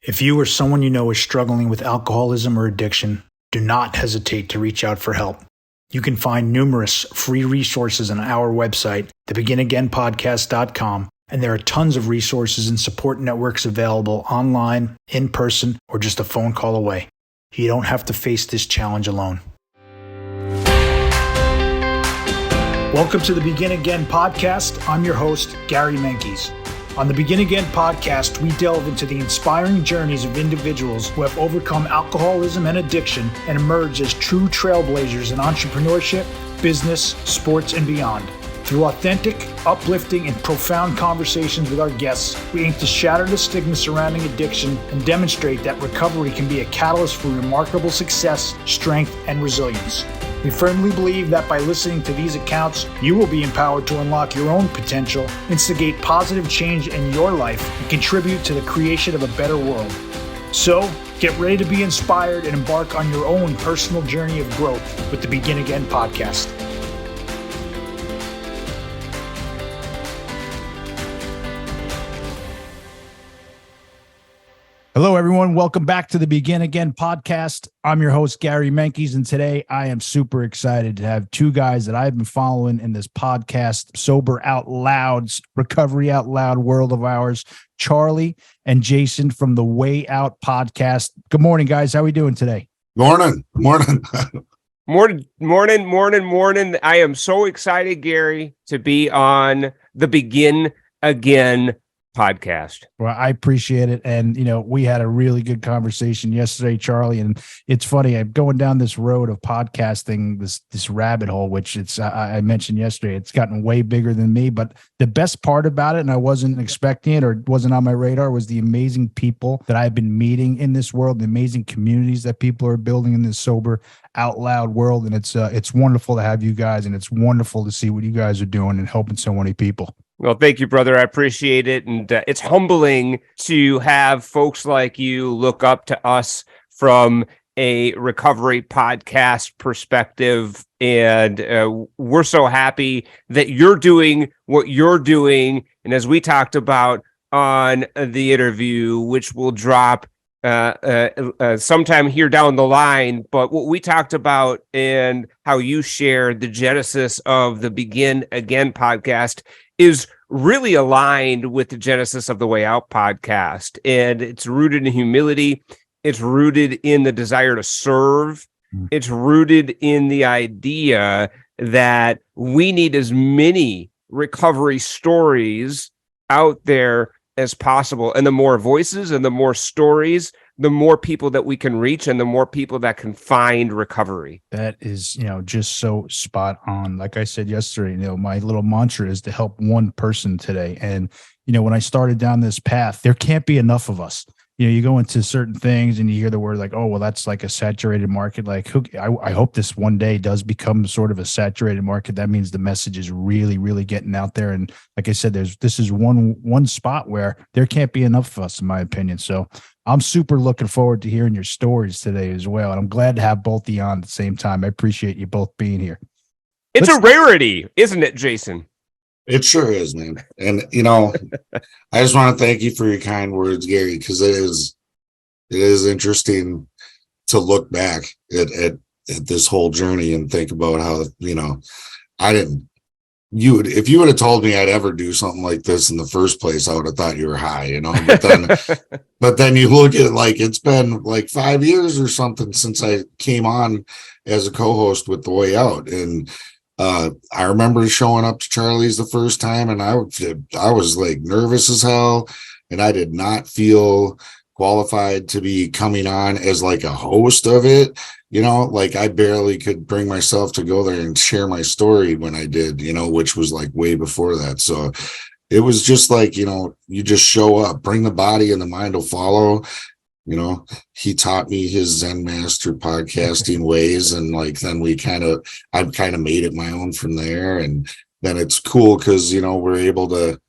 If you or someone you know is struggling with alcoholism or addiction, do not hesitate to reach out for help. You can find numerous free resources on our website, thebeginagainpodcast.com, and there are tons of resources and support networks available online, in person, or just a phone call away. You don't have to face this challenge alone. Welcome to the Begin Again podcast. I'm your host, Gary Menkes. On the Begin Again podcast, we delve into the inspiring journeys of individuals who have overcome alcoholism and addiction and emerged as true trailblazers in entrepreneurship, business, sports, and beyond. Through authentic, uplifting, and profound conversations with our guests, we aim to shatter the stigma surrounding addiction and demonstrate that recovery can be a catalyst for remarkable success, strength, and resilience. We firmly believe that by listening to these accounts, you will be empowered to unlock your own potential, instigate positive change in your life, and contribute to the creation of a better world. So, get ready to be inspired and embark on your own personal journey of growth with the Begin Again podcast. Hello, everyone. Welcome back to the Begin Again podcast. I'm your host, Gary Menkes, and today I am super excited to have two guys that I've been following in this podcast, Sober Out Loud's Recovery Out Loud world of ours, Charlie and Jason from the Way Out podcast. Good morning, guys. How are we doing today? Morning. Morning. I am so excited, Gary, to be on the Begin Again podcast. Well, I appreciate it. And, we had a really good conversation yesterday, Charlie, and it's funny. I'm going down this road of podcasting, this rabbit hole, which I mentioned yesterday, it's gotten way bigger than me, but the best part about it, and I wasn't expecting it or wasn't on my radar, was the amazing people that I've been meeting in this world, the amazing communities that people are building in this Sober Out Loud world. And it's wonderful to have you guys, and it's wonderful to see what you guys are doing and helping so many people. Well, thank you, brother. I appreciate it. And it's humbling to have folks like you look up to us from a recovery podcast perspective. And we're so happy that you're doing what you're doing. And as we talked about on the interview, which will drop sometime here down the line, but what we talked about and how you shared the genesis of the Begin Again podcast is really aligned with the genesis of the Way Out podcast. And it's rooted in humility. It's rooted in the desire to serve. It's rooted in the idea that we need as many recovery stories out there as possible. And the more voices and the more stories, the more people that we can reach and the more people that can find recovery. That is, just so spot on. Like I said yesterday, my little mantra is to help one person today. And, when I started down this path, there can't be enough of us. You go into certain things and you hear the word like, oh, well, that's like a saturated market. Like, I hope this one day does become sort of a saturated market. That means the message is really, really getting out there. And like I said, this is one spot where there can't be enough of us, in my opinion. So I'm super looking forward to hearing your stories today as well. And I'm glad to have both of you on at the same time. I appreciate you both being here. It's a rarity, isn't it, Jason? It sure is, man. And, I just want to thank you for your kind words, Gary, because it is interesting to look back at this whole journey and think about how, if you would have told me I'd ever do something like this in the first place, I would have thought you were high, but then you look at like, it's been like 5 years or something since I came on as a co-host with The Way Out. And, I remember showing up to Charlie's the first time and I was like nervous as hell and I did not feel qualified to be coming on as like a host of it. Like I barely could bring myself to go there and share my story when I did, which was like way before that. So it was just like, you just show up, bring the body and the mind will follow. He taught me his Zen master podcasting ways. And like, then I've kind of made it my own from there. And then it's cool because, we're able to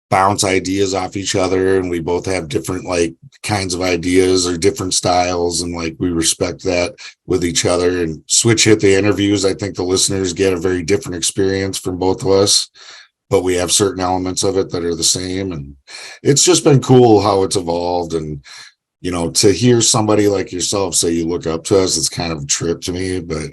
bounce ideas off each other and we both have different like kinds of ideas or different styles. And like, we respect that with each other and switch hit the interviews. I think the listeners get a very different experience from both of us, but we have certain elements of it that are the same. And it's just been cool how it's evolved. And to hear somebody like yourself say you look up to us, it's kind of a trip to me, but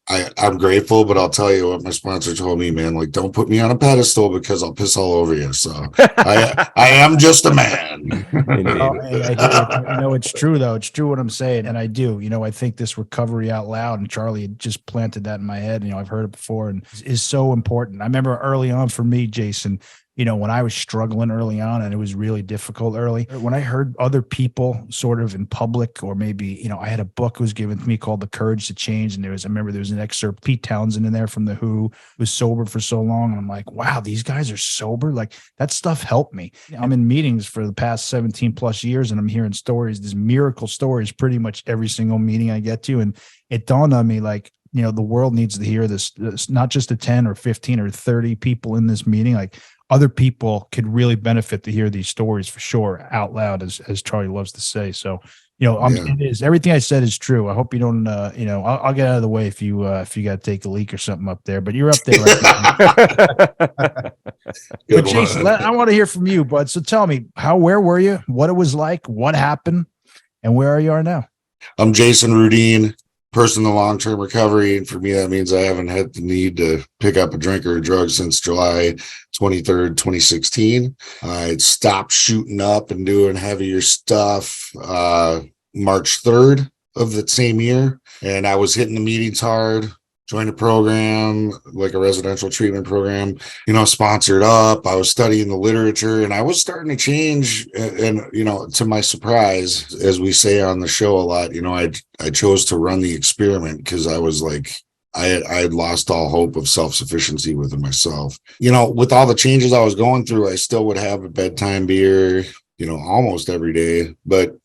I'm grateful. But I'll tell you what my sponsor told me, man, like, don't put me on a pedestal because I'll piss all over you. So I am just a man. Oh, hey, I hear it. It's true though. It's true what I'm saying. And I do, I think this recovery out loud, and Charlie had just planted that in my head. I've heard it before, and is so important. I remember early on for me, Jason, when I was struggling early on, and it was really difficult early, when I heard other people sort of in public, or maybe, I had a book was given to me called The Courage to Change. And I remember there was an excerpt, Pete Townsend in there from The Who, was sober for so long. And I'm like, wow, these guys are sober. Like, that stuff helped me. I'm in meetings for the past 17 plus years, and I'm hearing stories, these miracle stories, pretty much every single meeting I get to. And it dawned on me, like, the world needs to hear this, not just the 10 or 15 or 30 people in this meeting. Like, other people could really benefit to hear these stories for sure out loud, as Charlie loves to say. So, it is, everything I said is true. I hope you don't, I'll get out of the way if you got to take a leak or something up there, but you're up there right now. But Jason, I want to hear from you, bud. So tell me, where were you, what it was like, what happened, and where you are now? I'm Jason Rudeen, person in long-term recovery. And for me, that means I haven't had the need to pick up a drink or a drug since July 23rd, 2016. I stopped shooting up and doing heavier stuff March 3rd of the same year. And I was hitting the meetings hard, joined a program, like a residential treatment program, sponsored up. I was studying the literature, and I was starting to change. And, to my surprise, as we say on the show a lot, I chose to run the experiment because I was like, I had lost all hope of self-sufficiency within myself. With all the changes I was going through, I still would have a bedtime beer, almost every day, but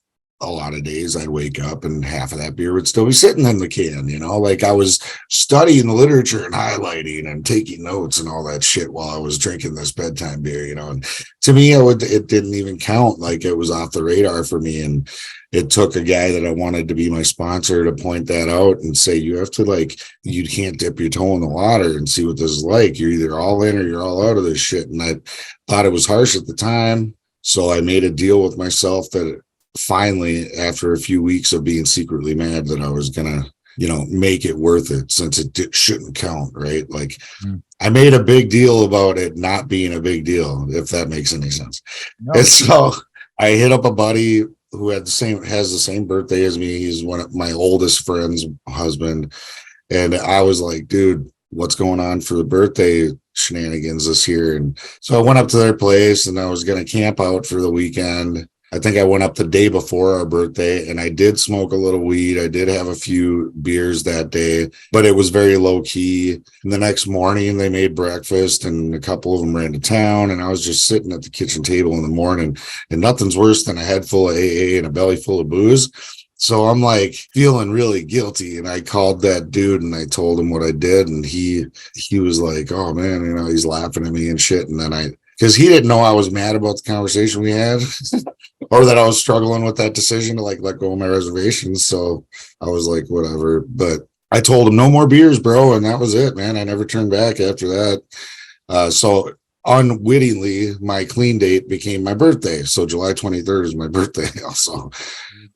a lot of days I'd wake up and half of that beer would still be sitting in the can, like I was studying the literature and highlighting and taking notes and all that shit while I was drinking this bedtime beer, and to me, it didn't even count. Like, it was off the radar for me. And it took a guy that I wanted to be my sponsor to point that out and say, you have to, you can't dip your toe in the water and see what this is like. You're either all in or you're all out of this shit. And I thought it was harsh at the time. So I made a deal with myself that finally, after a few weeks of being secretly mad, that I was gonna, make it worth it, since it shouldn't count, right? Like, I made a big deal about it not being a big deal, if that makes any sense. No. And so I hit up a buddy who has the same birthday as me. He's one of my oldest friend's husband, and I was like, dude, what's going on for the birthday shenanigans this year? And so I went up to their place, and I was gonna camp out for the weekend. I think I went up the day before our birthday, and I did smoke a little weed. I did have a few beers that day, but it was very low key. And the next morning they made breakfast, and a couple of them ran to town, and I was just sitting at the kitchen table in the morning, and nothing's worse than a head full of AA and a belly full of booze. So I'm like feeling really guilty. And I called that dude and I told him what I did. And he was like, oh man, he's laughing at me and shit. And then because he didn't know I was mad about the conversation we had or that I was struggling with that decision to let go of my reservations. So I was like, whatever. But I told him no more beers, bro. And that was it, man. I never turned back after that. So unwittingly, my clean date became my birthday. So July 23rd is my birthday also.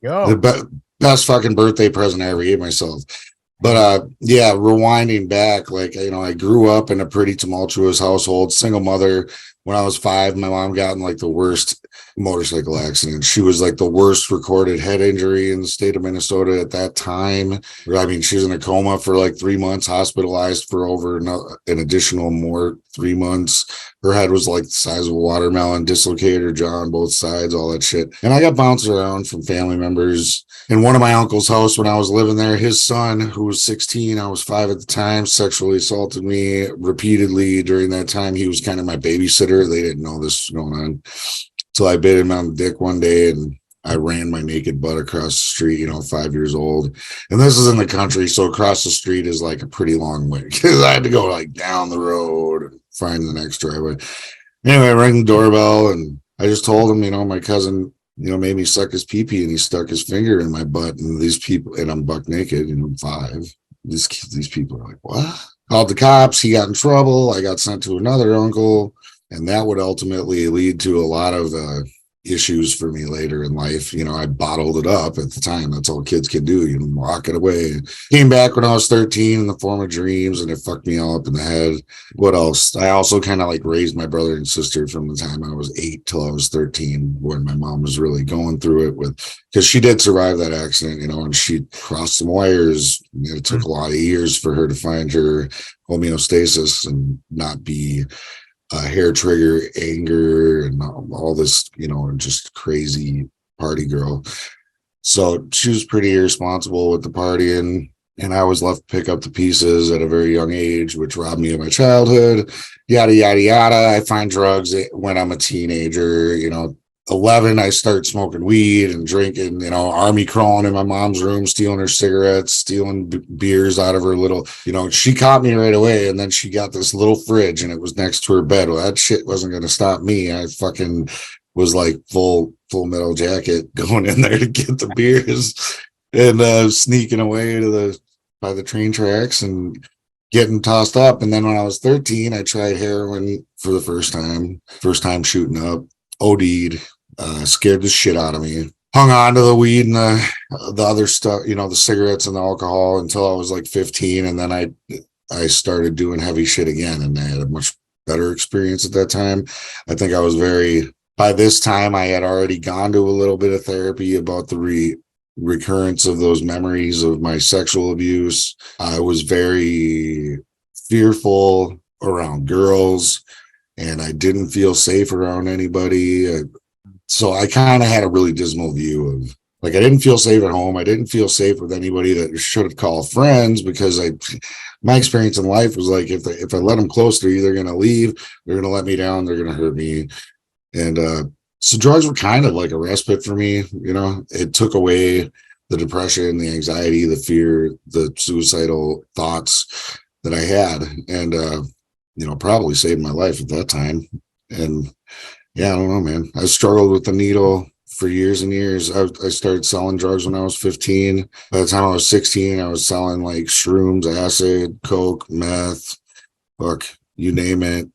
The best fucking birthday present I ever gave myself. But rewinding back, I grew up in a pretty tumultuous household, single mother. When I was 5, my mom got in the worst motorcycle accident. She was the worst recorded head injury in the state of Minnesota at that time. I mean, she was in a coma for 3 months, hospitalized for over an additional 3 months. Her head was the size of a watermelon, dislocated her jaw on both sides, all that shit. And I got bounced around from family members. In one of my uncle's house when I was living there, his son, who was 16, I was 5 at the time, sexually assaulted me repeatedly during that time. He was kind of my babysitter. They didn't know this was going on. So I bit him on the dick one day and I ran my naked butt across the street, 5 years old. And this is in the country. So across the street is a pretty long way because I had to go down the road and find the next driveway. Anyway, I rang the doorbell and I just told him, my cousin, made me suck his pee-pee and he stuck his finger in my butt. And these people, and I'm buck naked, 5. These people are like, what? Called the cops. He got in trouble. I got sent to another uncle. And that would ultimately lead to a lot of, issues for me later in life. You know, I bottled it up at the time. That's all kids can do, you know, lock it away. Came back when I was 13 in the form of dreams, and it fucked me all up in the head. What else? I also kind of like raised my brother and sister from the time I was 8 till I was 13, when my mom was really going through it because she did survive that accident, you know, and she crossed some wires. It took a lot of years for her to find her homeostasis and not be hair trigger, anger, and all this, you know, just crazy party girl. So she was pretty irresponsible with the partying, and I was left to pick up the pieces at a very young age, which robbed me of my childhood, yada, yada, yada. I find drugs when I'm a teenager, you know. 11, I start smoking weed and drinking, you know, army crawling in my mom's room, stealing her cigarettes, stealing beers out of her little, you know, she caught me right away. And then she got this little fridge and it was next to her bed. Well, that shit wasn't going to stop me. I fucking was like full metal jacket going in there to get the beers and sneaking away by the train tracks and getting tossed up. And then when I was 13, I tried heroin for the first time shooting up, OD'd. Scared the shit out of me. Hung on to the weed and the other stuff, you know, the cigarettes and the alcohol until I was like 15, and then I started doing heavy shit again, and I had a much better experience at that time. I think I was by this time I had already gone to a little bit of therapy about the recurrence of those memories of my sexual abuse. I was very fearful around girls, and I didn't feel safe around anybody. So I kind of had a really dismal view of, like, I didn't feel safe at home. I didn't feel safe with anybody that should have called friends, because my experience in life was like, if I let them close, they're either going to leave, they're going to let me down, they're going to hurt me. And so drugs were kind of like a respite for me. You know, it took away the depression, the anxiety, the fear, the suicidal thoughts that I had, and you know, probably saved my life at that time. And yeah, I don't know, man. I struggled with the needle for years and years. I started selling drugs when I was 15. By the time I was 16, I was selling like shrooms, acid, coke, meth, look, you name it,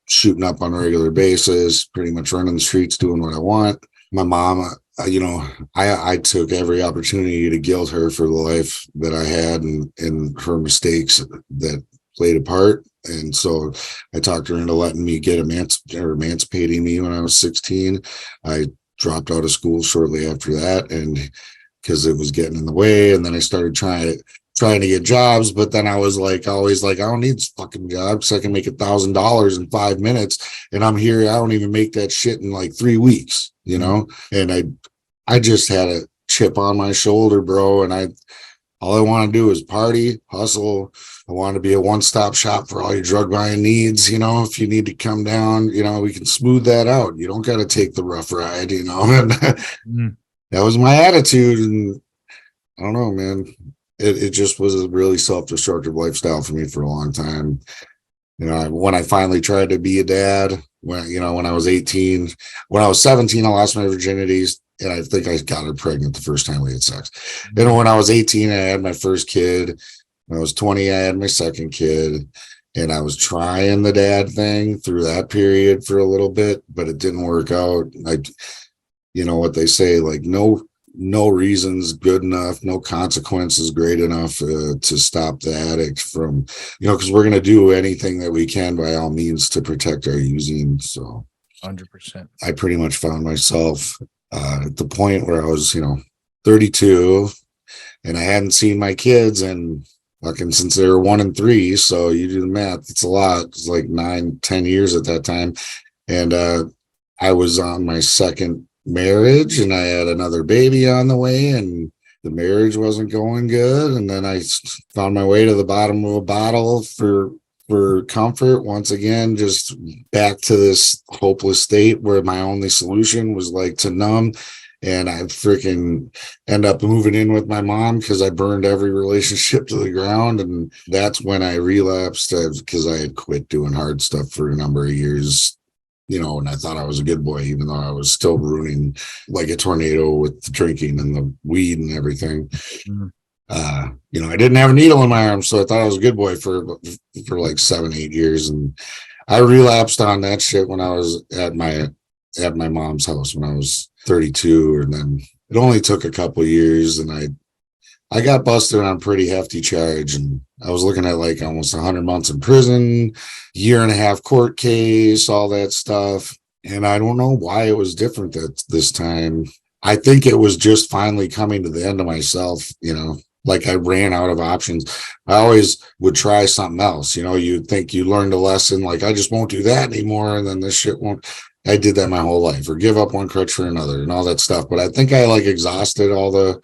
shooting up on a regular basis, pretty much running the streets, doing what I want. My mom, you know, I took every opportunity to guilt her for the life that I had and her mistakes that played a part. And so I talked her into letting me get emancipating me when I was 16. I dropped out of school shortly after that, and because it was getting in the way. And then I started trying to get jobs, but then I was like, always like, I don't need this fucking job because I can make $1,000 in 5 minutes, and I'm here. I don't even make that shit in like 3 weeks, you know. And I just had a chip on my shoulder, bro, and all I want to do is party, hustle. I want to be a one-stop shop for all your drug buying needs. You know, if you need to come down, you know, we can smooth that out. You don't got to take the rough ride, you know. And that was my attitude. And I don't know, man. It just was a really self-destructive lifestyle for me for a long time. You know, when I finally tried to be a dad, when I was 18, when I was 17, I lost my virginities. And I think I got her pregnant the first time we had sex. You know, when I was 18, I had my first kid. When I was 20, I had my second kid. And I was trying the dad thing through that period for a little bit, but it didn't work out. You know what they say, like no reason's good enough, no consequences great enough to stop the addict from, you know, because we're going to do anything that we can by all means to protect our using. So 100%. I pretty much found myself at the point where I was, 32, and I hadn't seen my kids and fucking since they were 1 and 3. So you do the math, it's a lot. It's like 9-10 years at that time. And I was on my second marriage, and I had another baby on the way, and the marriage wasn't going good. And then I found my way to the bottom of a bottle for comfort once again, just back to this hopeless state where my only solution was like to numb. And I freaking end up moving in with my mom because I burned every relationship to the ground. And that's when I relapsed because I had quit doing hard stuff for a number of years, and I thought I was a good boy, even though I was still ruining like a tornado with the drinking and the weed and everything. Mm-hmm. I didn't have a needle in my arm, so I thought I was a good boy for like 7-8 years. And I relapsed on that shit when I was at my at my mom's house when I was 32. And then it only took a couple years, and I got busted on a pretty hefty charge, and I was looking at like almost 100 months in prison, year and a half court case, all that stuff. And I don't know why it was different this time. I think it was just finally coming to the end of myself, like I ran out of options. I always would try something else. You'd think you learned a lesson, like I just won't do that anymore. And then this shit won't. I did that my whole life, or give up one crutch for another and all that stuff. But I think I like exhausted all the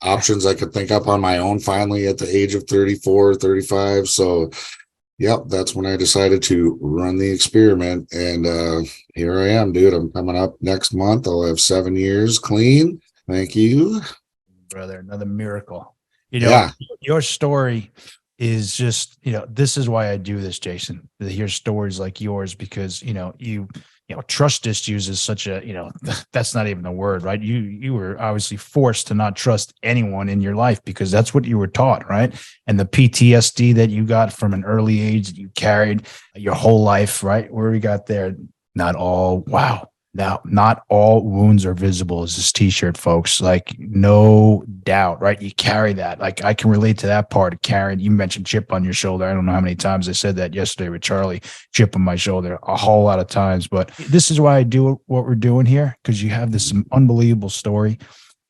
options I could think up on my own finally at the age of 34, 35. So, yep, that's when I decided to run the experiment. And here I am, dude. I'm coming up next month. I'll have 7 years clean. Thank you. Brother, another miracle. Your story is just, this is why I do this, Jason, to hear stories like yours, because, trust issues is such a, that's not even the word, right? You were obviously forced to not trust anyone in your life because that's what you were taught, right? And the PTSD that you got from an early age that you carried your whole life, right? Where we got there, not all wounds are visible is this t-shirt, folks. Like, no doubt, right? You carry that. Like, I can relate to that part of carrying. You mentioned chip on your shoulder. I don't know how many times I said that yesterday with Charlie, chip on my shoulder, a whole lot of times. But this is why I do what we're doing here, because you have this unbelievable story.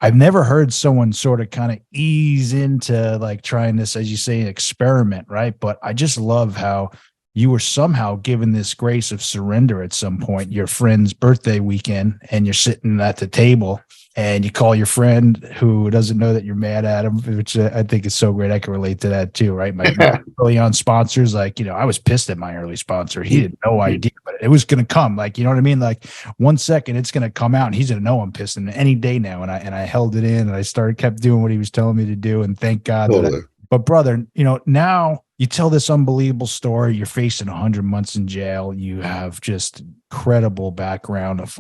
I've never heard someone sort of kind of ease into like trying this, as you say, an experiment, right? But I just love how you were somehow given this grace of surrender at some point, your friend's birthday weekend, and you're sitting at the table and you call your friend who doesn't know that you're mad at him, which I think is so great. I can relate to that too, right? My early on sponsors, like, I was pissed at my early sponsor. He had no idea, but it was going to come. Like, you know what I mean? Like 1 second it's going to come out and he's going to know I'm pissed any day now. And I held it in and I kept doing what he was telling me to do. And thank God. Totally. But brother, now you tell this unbelievable story. You're facing 100 months in jail. You have just incredible background of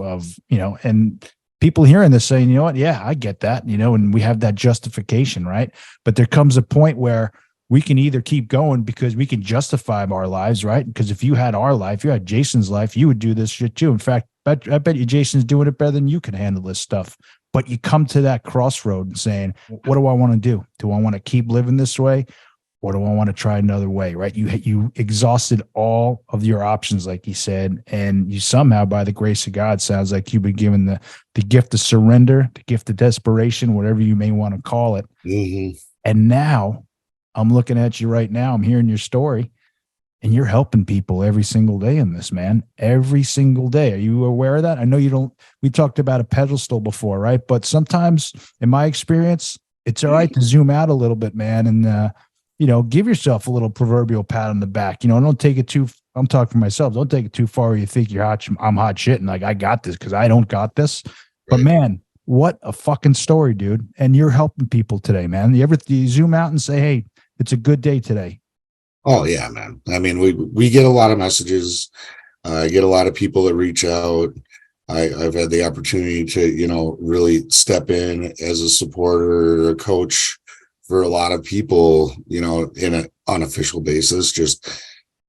and people hearing this saying, you know what? Yeah, I get that, and we have that justification, right? But there comes a point where we can either keep going because we can justify our lives, right? Because if you had our life, you had Jason's life, you would do this shit too. In fact, I bet you Jason's doing it better than you can handle this stuff. But you come to that crossroad and saying, what do I want to do? Do I want to keep living this way? Or do I want to try another way, right? You exhausted all of your options, like he said, and you somehow, by the grace of God, sounds like you've been given the gift of surrender, the gift of desperation, whatever you may want to call it. Mm-hmm. And now I'm looking at you right now. I'm hearing your story, and you're helping people every single day in this, man. Every single day. Are you aware of that? I know you don't. We talked about a pedestal before, right? But sometimes, in my experience, it's all right to zoom out a little bit, man, and give yourself a little proverbial pat on the back. Don't take it I'm talking for myself. Don't take it too far where you think I'm hot shit and like I got this, because I don't got this. Right. But man, what a fucking story, dude. And you're helping people today, man. You zoom out and say, hey, it's a good day today. Oh yeah, man. I mean, we get a lot of messages. I get a lot of people that reach out. I've had the opportunity to, really step in as a supporter or a coach for a lot of people, in an unofficial basis. Just,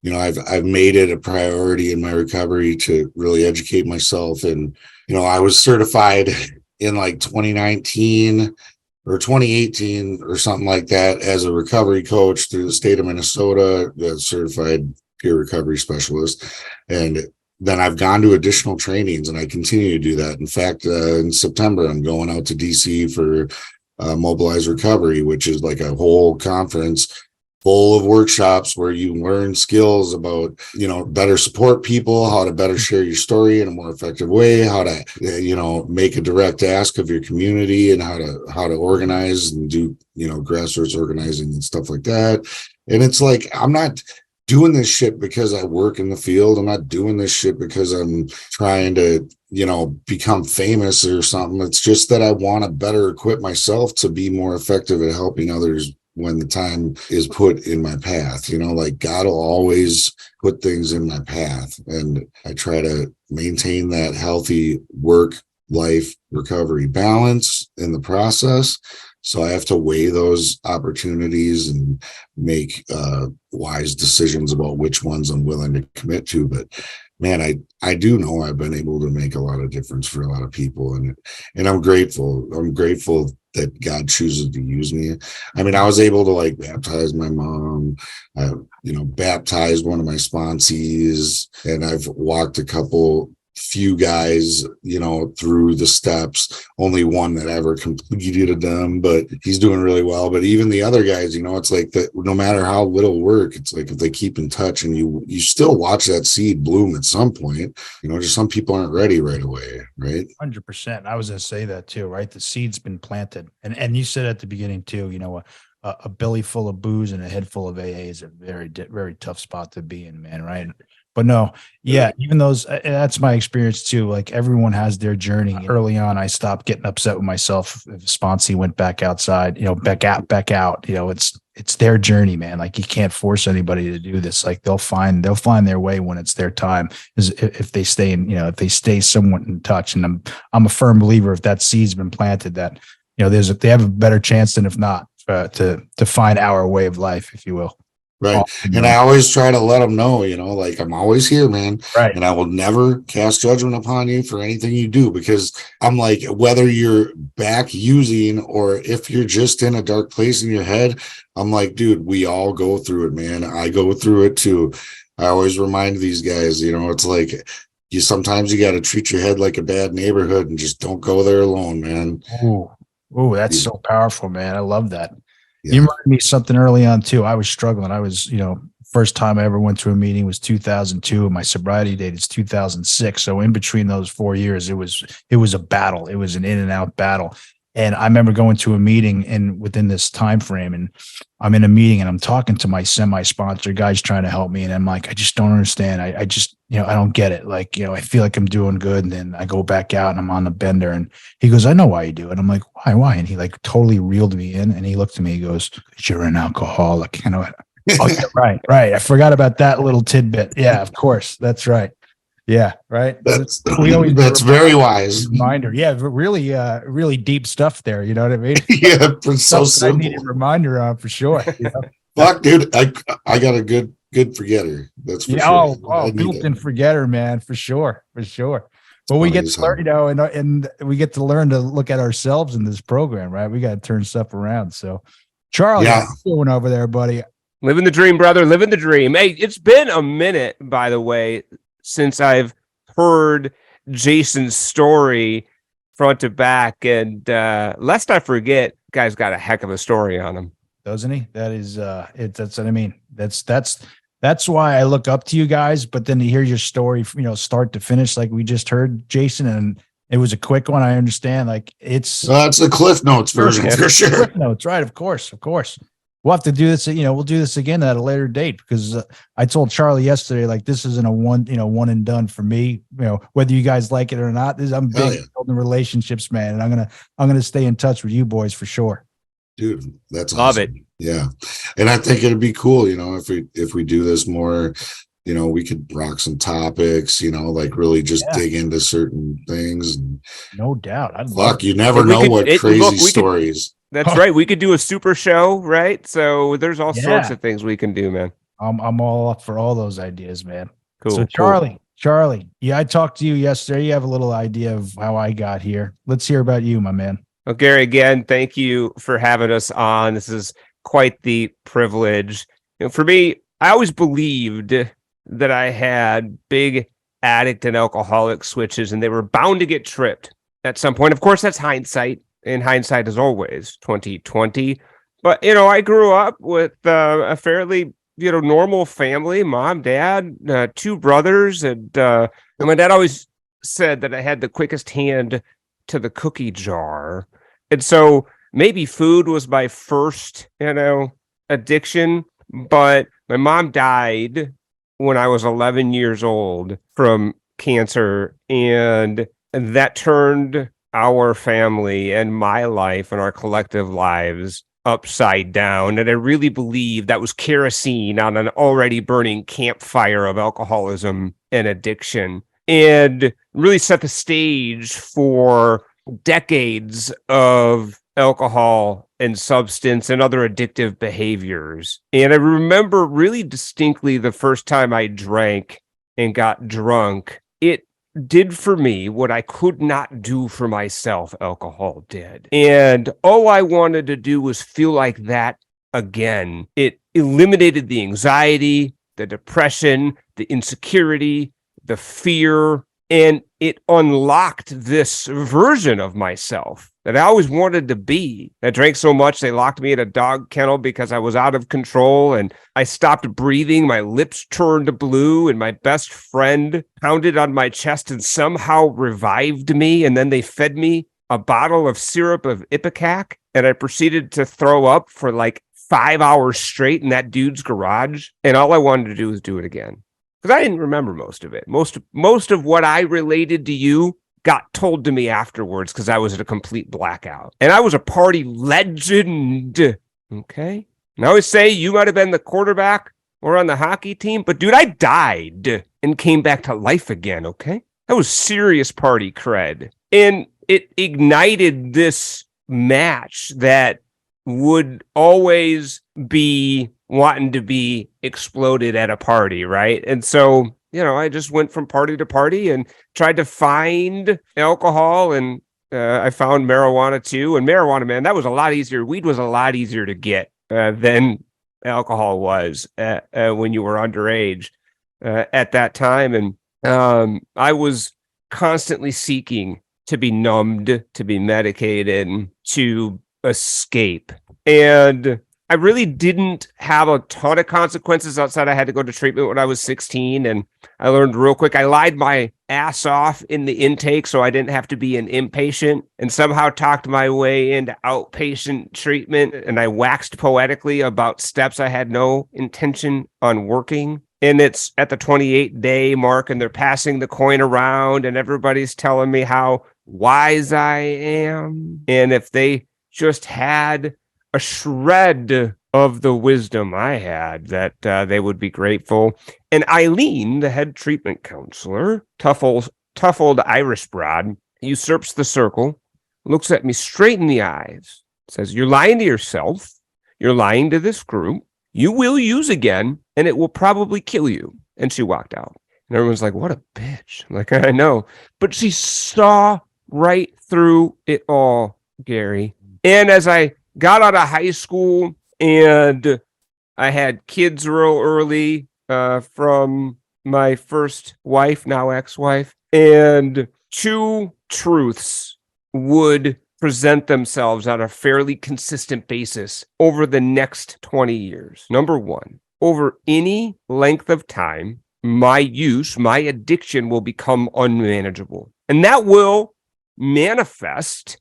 I've made it a priority in my recovery to really educate myself. And, I was certified in like 2019 or 2018 or something like that as a recovery coach through the state of Minnesota, a certified peer recovery specialist. And then I've gone to additional trainings and I continue to do that. In fact, in September, I'm going out to DC for Mobilize Recovery, which is like a whole conference full of workshops where you learn skills about, better support people, how to better share your story in a more effective way, how to, make a direct ask of your community, and how to organize and do, grassroots organizing and stuff like that. And it's like, I'm not doing this shit because I work in the field. I'm not doing this shit because I'm trying to, become famous or something. It's just that I want to better equip myself to be more effective at helping others when the time is put in my path. Like God will always put things in my path. And I try to maintain that healthy work-life recovery balance in the process. So I have to weigh those opportunities and make wise decisions about which ones I'm willing to commit to. But man, I do know I've been able to make a lot of difference for a lot of people, and I'm grateful. I'm grateful that God chooses to use me. I mean, I was able to like baptize my mom, baptized one of my sponsees, and I've walked few guys, through the steps. Only one that ever completed them, but he's doing really well. But even the other guys, it's like that, no matter how little work, it's like if they keep in touch and you still watch that seed bloom at some point, just some people aren't ready right away, right? 100%. I was going to say that too, right? The seed's been planted. And you said at the beginning too, a belly full of booze and a head full of AA is a very, very tough spot to be in, man. Right. But no, yeah, even those, that's my experience too. Like everyone has their journey. Early on, I stopped getting upset with myself if a sponsee went back outside, back out, it's their journey, man. Like you can't force anybody to do this. Like they'll find their way when it's their time, is if they stay if they stay somewhat in touch. And I'm a firm believer, if that seed's been planted, that, they have a better chance than if not, to find our way of life, if you will. Right. And I always try to let them know, like I'm always here, man. Right. And I will never cast judgment upon you for anything you do, because I'm like, whether you're back using or if you're just in a dark place in your head, I'm like, dude, we all go through it, man. I go through it too. I always remind these guys, it's like sometimes you got to treat your head like a bad neighborhood and just don't go there alone, man. Oh, that's so powerful, man. I love that. Yeah. You reminded me of something early on too. I was struggling. I was, first time I ever went to a meeting was 2002. My sobriety date is 2006. So in between those 4 years, it was a battle. It was an in and out battle. And I remember going to a meeting and within this time frame, and I'm in a meeting and I'm talking to my semi-sponsor guys trying to help me. And I'm like, I just don't understand. I just, I don't get it. Like, I feel like I'm doing good. And then I go back out and I'm on the bender, and he goes, I know why you do it. I'm like, why? And he like totally reeled me in, and he looked at me, he goes, you're an alcoholic. And I went, oh yeah, right. I forgot about that little tidbit. Yeah, of course. That's right. Yeah, right. That's very wise. Reminder. Yeah, really deep stuff there. You know what I mean? Yeah, it's so simple. I need a reminder on for sure. Fuck, dude, I got a good forgetter. That's for sure. Built-in forgetter, man, for sure. But we get to learn, and we get to learn to look at ourselves in this program, right? We got to turn stuff around. So, Charlie, what's going over there, buddy? Living the dream, brother. Living the dream. Hey, it's been a minute, by the way, since I've heard Jason's story front to back, and lest I forget, guy's got a heck of a story on him, doesn't he? That is that's what I mean. That's why I look up to you guys. But then to hear your story, start to finish, like we just heard, Jason, and it was a quick one. I understand. Like it's the Cliff Notes version for sure. Cliff Notes, right? Of course. We'll have to do this. We'll do this again at a later date, because I told Charlie yesterday, like this isn't a one and done for me. Whether you guys like it or not, I'm big building relationships, man, and I'm gonna stay in touch with you boys for sure. Dude, that's love awesome. It. Yeah, and I think it'd be cool, if we do this more. We could rock some topics, like really just dig into certain things. No doubt. You never know what crazy stories. That's right. We could do a super show, right? So there's all sorts of things we can do, man. I'm all up for all those ideas, man. Cool. So Charlie, yeah, I talked to you yesterday. You have a little idea of how I got here. Let's hear about you, my man. Well, Gary, again, thank you for having us on. This is quite the privilege. For me, I always believed that I had big addict and alcoholic switches, and they were bound to get tripped at some point. Of course, that's hindsight. And hindsight is always 2020. But, I grew up with a fairly, normal family, mom, dad, 2 brothers. And my dad always said that I had the quickest hand to the cookie jar. And so maybe food was my first, addiction. But my mom died when I was 11 years old from cancer. And that turned our family and my life and our collective lives upside down. And I really believe that was kerosene on an already burning campfire of alcoholism and addiction, and really set the stage for decades of alcohol and substance and other addictive behaviors. And I remember really distinctly the first time I drank and got drunk, it did for me what I could not do for myself, alcohol did. And all I wanted to do was feel like that again. It eliminated the anxiety, the depression, the insecurity, the fear, and it unlocked this version of myself that I always wanted to be. I drank so much, they locked me in a dog kennel because I was out of control, and I stopped breathing. My lips turned blue, and my best friend pounded on my chest and somehow revived me. And then they fed me a bottle of syrup of Ipecac, and I proceeded to throw up for like 5 hours straight in that dude's garage. And all I wanted to do was do it again, because I didn't remember most of it. Most of what I related to you got told to me afterwards because I was at a complete blackout. And I was a party legend, okay? And I always say you might have been the quarterback or on the hockey team, but dude, I died and came back to life again, okay? That was serious party cred. And it ignited this match that would always be wanting to be exploded at a party, right? And so, I just went from party to party and tried to find alcohol, and I found marijuana too. And marijuana, man, that was a lot easier. Weed was a lot easier to get than alcohol was when you were underage at that time. And I was constantly seeking to be numbed, to be medicated, to escape. And I really didn't have a ton of consequences outside. I had to go to treatment when I was 16, and I learned real quick. I lied my ass off in the intake so I didn't have to be an inpatient, and somehow talked my way into outpatient treatment. And I waxed poetically about steps I had no intention on working. And it's at the 28-day mark, and they're passing the coin around, and everybody's telling me how wise I am. And if they just had a shred of the wisdom I had, that they would be grateful. And Eileen, the head treatment counselor, tough old Irish broad, usurps the circle, looks at me straight in the eyes, says, "You're lying to yourself. You're lying to this group. You will use again, and it will probably kill you." And she walked out. And everyone's like, "What a bitch." I'm like, I know. But she saw right through it all, Gary. And as I got out of high school and I had kids real early from my first wife, now ex-wife, and two truths would present themselves on a fairly consistent basis over the next 20 years. Number one, over any length of time, my addiction will become unmanageable. And that will manifest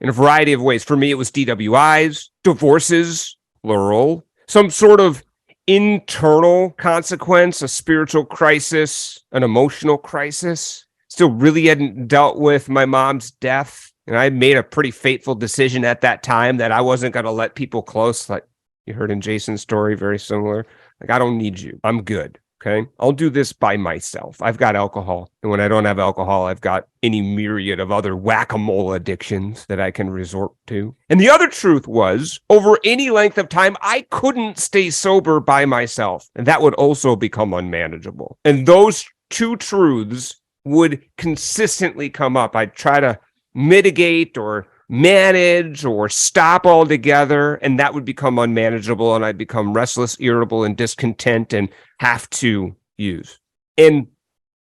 in a variety of ways. For me, it was DWIs, divorces, plural, some sort of internal consequence, a spiritual crisis, an emotional crisis. Still really hadn't dealt with my mom's death. And I made a pretty fateful decision at that time that I wasn't going to let people close. Like you heard in Jason's story, very similar. Like, I don't need you. I'm good. Okay. I'll do this by myself. I've got alcohol. And when I don't have alcohol, I've got any myriad of other whack-a-mole addictions that I can resort to. And the other truth was, over any length of time, I couldn't stay sober by myself. And that would also become unmanageable. And those two truths would consistently come up. I'd try to mitigate or manage or stop altogether, and that would become unmanageable, and I'd become restless, irritable, and discontent and have to use. And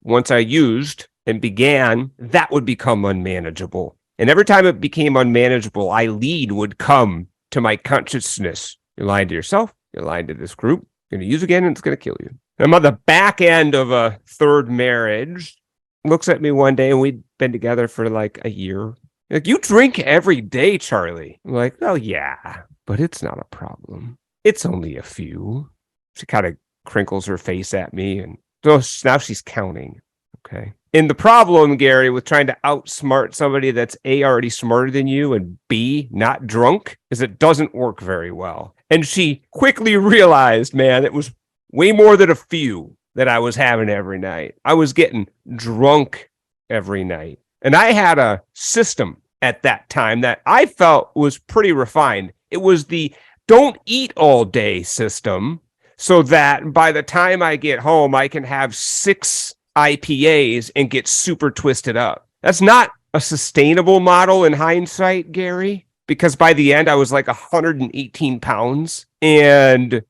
once I used and began, that would become unmanageable. And every time it became unmanageable, Eileen would come to my consciousness. You're lying to yourself. You're lying to this group. You're going to use again, and it's going to kill you. I'm on the back end of a third marriage. Looks at me one day, and we'd been together for like a year. Like, "You drink every day, Charlie." I'm like, "Oh yeah, but it's not a problem. It's only a few." She kind of crinkles her face at me, and so now she's counting. Okay. And the problem, Gary, with trying to outsmart somebody that's A, already smarter than you, and B, not drunk, is it doesn't work very well. And she quickly realized, man, it was way more than a few that I was having every night. I was getting drunk every night. And I had a system at that time that I felt was pretty refined. It was the don't eat all day system. so that by the time I get home, I can have 6 IPAs and get super twisted up. That's not a sustainable model in hindsight, Gary, because by the end I was like 118 pounds and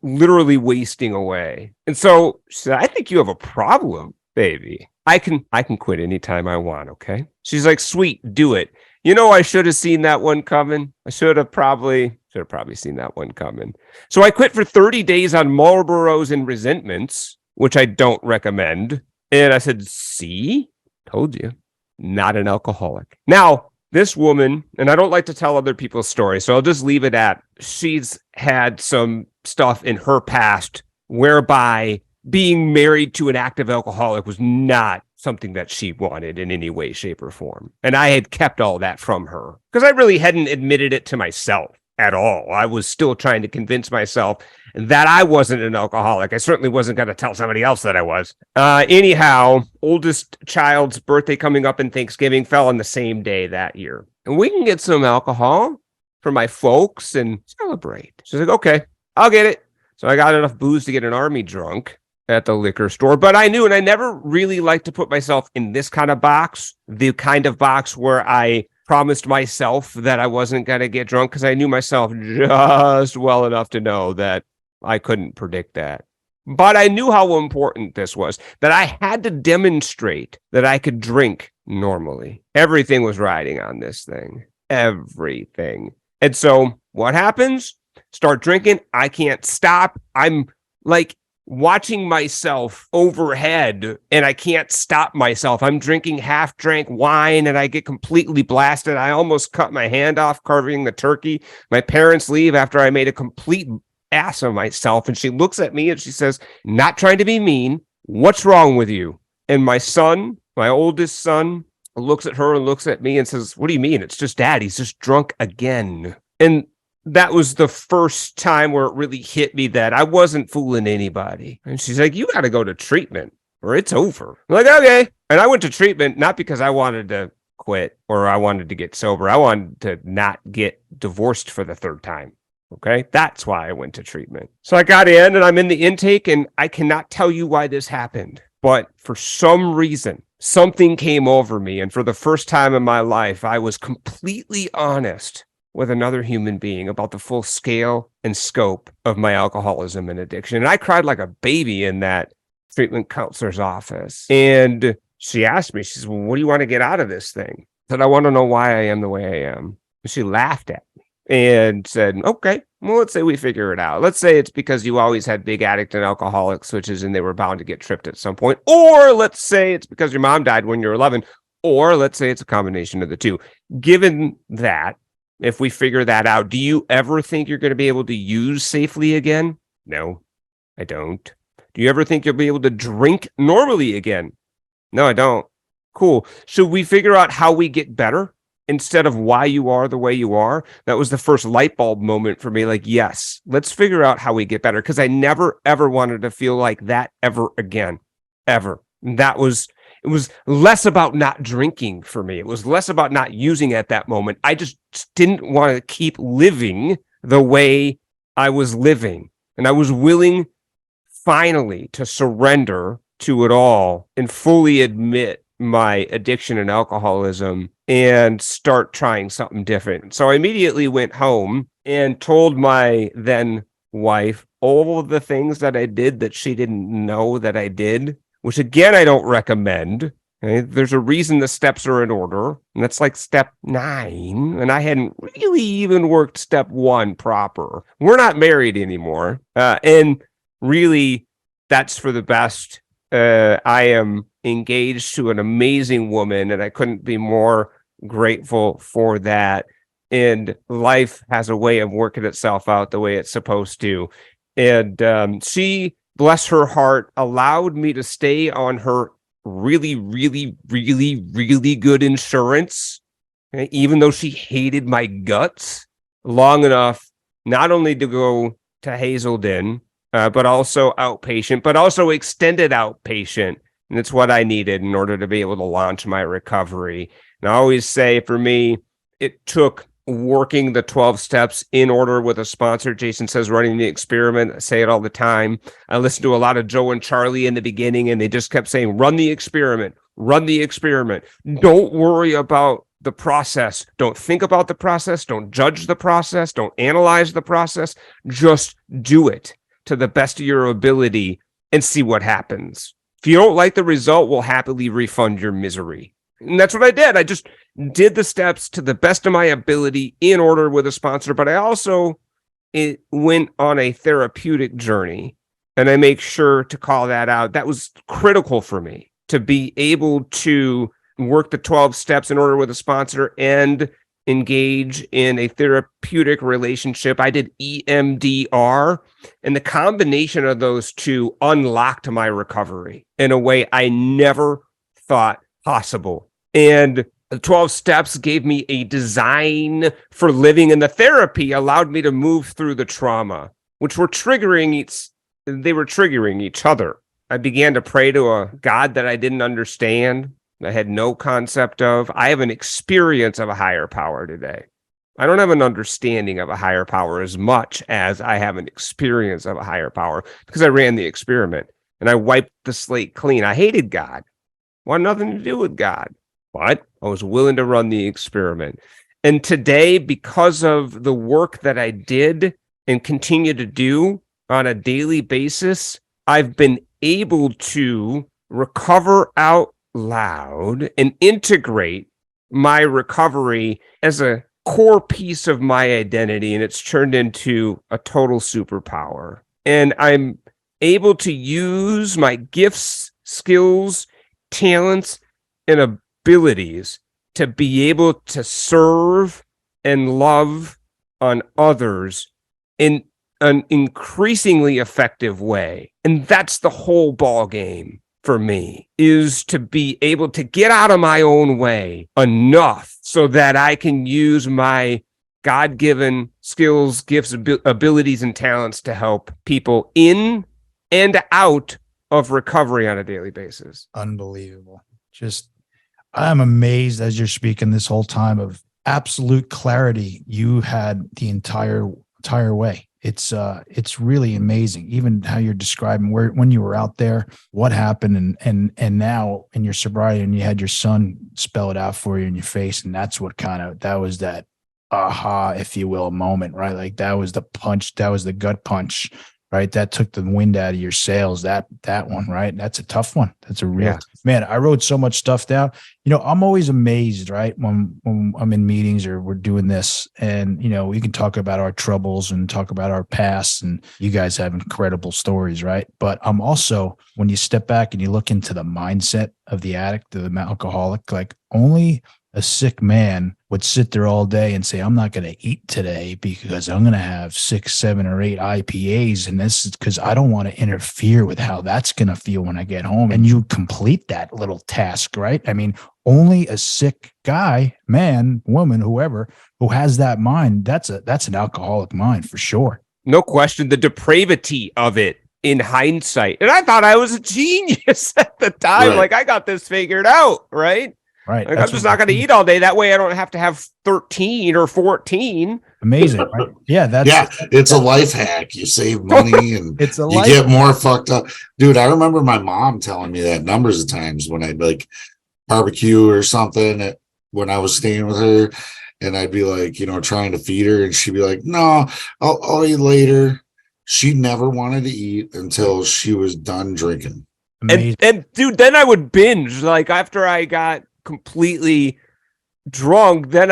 literally wasting away. And so she said, I think you have a problem, baby. I can quit anytime I want, okay? She's like, sweet, do it. You know, I should have seen that one coming. I should have probably seen that one coming. So I quit for 30 days on Marlboros and resentments, which I don't recommend. And I said, see, told you, not an alcoholic. Now, this woman, and I don't like to tell other people's stories, so I'll just leave it at, she's had some stuff in her past whereby being married to an active alcoholic was not something that she wanted in any way, shape, or form. And I had kept all that from her because I really hadn't admitted it to myself at all. I was still trying to convince myself that I wasn't an alcoholic. I certainly wasn't going to tell somebody else that I was. Anyhow, oldest child's birthday coming up and Thanksgiving fell on the same day that year. And we can get some alcohol for my folks and celebrate. She's like, okay, I'll get it. So I got enough booze to get an army drunk at the liquor store, but I knew, and I never really liked to put myself in this kind of box, the kind of box where I promised myself that I wasn't going to get drunk, because I knew myself just well enough to know that I couldn't predict that. But I knew how important this was, that I had to demonstrate that I could drink normally. Everything was riding on this thing. Everything. And so what happens? Start drinking. I can't stop. I'm like watching myself overhead and I can't stop myself. I'm drinking half-drank wine and I get completely blasted. I almost cut my hand off carving the turkey. My parents leave after I made a complete ass of myself. And she looks at me and she says, not trying to be mean, what's wrong with you? And my son, my oldest son, looks at her and looks at me and says, what do you mean? It's just dad. He's just drunk again. And that was the first time where it really hit me that I wasn't fooling anybody. And she's like, you got to go to treatment or it's over. I'm like, okay. And I went to treatment, not because I wanted to quit or I wanted to get sober. I wanted to not get divorced for the 3rd time. Okay. That's why I went to treatment. So I got in and I'm in the intake and I cannot tell you why this happened, but for some reason, something came over me. And for the first time in my life, I was completely honest with another human being about the full scale and scope of my alcoholism and addiction. And I cried like a baby in that treatment counselor's office. And she asked me, she said, well, what do you want to get out of this thing? I said, I want to know why I am the way I am. And she laughed at me and said, okay, well, let's say we figure it out. Let's say it's because you always had big addict and alcoholic switches and they were bound to get tripped at some point. Or let's say it's because your mom died when you were 11. Or let's say it's a combination of the two. Given that, if we figure that out, do you ever think you're going to be able to use safely again? No, I don't. Do you ever think you'll be able to drink normally again? No, I don't. Cool. Should we figure out how we get better instead of why you are the way you are? That was the first light bulb moment for me. Like, yes, let's figure out how we get better. Because I never, ever wanted to feel like that ever again, ever. It was less about not drinking for me. It was less about not using at that moment. I just didn't want to keep living the way I was living. And I was willing finally to surrender to it all and fully admit my addiction and alcoholism and start trying something different. So I immediately went home and told my then wife all of the things that I did that she didn't know that I did, which again, I don't recommend. Okay? There's a reason the steps are in order, and that's like step 9. And I hadn't really even worked step 1 proper. We're not married anymore. And really, that's for the best. I am engaged to an amazing woman, and I couldn't be more grateful for that. And life has a way of working itself out the way it's supposed to. And she, bless her heart, allowed me to stay on her really, really, really, really good insurance, okay, even though she hated my guts, long enough not only to go to Hazelden, but also outpatient, but also extended outpatient. And it's what I needed in order to be able to launch my recovery. And I always say, for me, it took working the 12 steps in order with a sponsor. Jason says running the experiment. I say it all the time. I listened to a lot of Joe and Charlie in the beginning, and they just kept saying, run the experiment, run the experiment. Don't worry about the process. Don't think about the process. Don't judge the process. Don't analyze the process. Just do it to the best of your ability and see what happens. If you don't like the result, we'll happily refund your misery. And that's what I did. I just did the steps to the best of my ability in order with a sponsor, but I also went on a therapeutic journey, and I make sure to call that out. That was critical for me to be able to work the 12 steps in order with a sponsor and engage in a therapeutic relationship. I did EMDR, and the combination of those two unlocked my recovery in a way I never thought possible. And the 12 steps gave me a design for living, and the therapy allowed me to move through the trauma, which were triggering each other. I began to pray to a God that I didn't understand. I had no concept of. I have an experience of a higher power today. I don't have an understanding of a higher power as much as I have an experience of a higher power because I ran the experiment and I wiped the slate clean. I hated God. Wanted nothing to do with God. But I was willing to run the experiment. And today, because of the work that I did and continue to do on a daily basis, I've been able to recover out loud and integrate my recovery as a core piece of my identity. And it's turned into a total superpower. And I'm able to use my gifts, skills, talents, and abilities to be able to serve and love on others in an increasingly effective way. And that's the whole ball game for me, is to be able to get out of my own way enough so that I can use my God-given skills, gifts, abilities, and talents to help people in and out of recovery on a daily basis. Unbelievable. I'm amazed as you're speaking this whole time of absolute clarity you had the entire way. It's really amazing, even how you're describing when you were out there, what happened, and now in your sobriety, and you had your son spell it out for you in your face, and that's what that was that aha, if you will, moment, right? Like that was the punch, that was the gut punch, right? That took the wind out of your sails. That one, right? That's a tough one. That's a real man. I wrote so much stuff down. I'm always amazed, right? When I'm in meetings or we're doing this, and we can talk about our troubles and talk about our past, and you guys have incredible stories, right? But I'm also, when you step back and you look into the mindset of the addict, of the alcoholic, like only a sick man would sit there all day and say, I'm not going to eat today because I'm going to have 6, 7, or 8 IPAs. And this is because I don't want to interfere with how that's going to feel when I get home. And you complete that little task, right? I mean, only a sick guy, man, woman, whoever, who has that mind, that's an alcoholic mind for sure. No question. The depravity of it in hindsight. And I thought I was a genius at the time. Right. Like I got this figured out, right? Right. Like, I'm just not going to eat all day. That way I don't have to have 13 or 14. Amazing, right? Yeah, it's a life hack. You save money and you life get more fucked up. Dude, I remember my mom telling me that numbers of times when I'd like barbecue or something when I was staying with her, and I'd be like, trying to feed her, and she'd be like, no, I'll eat later. She never wanted to eat until she was done drinking. And dude, then I would binge. Like after I got completely drunk, then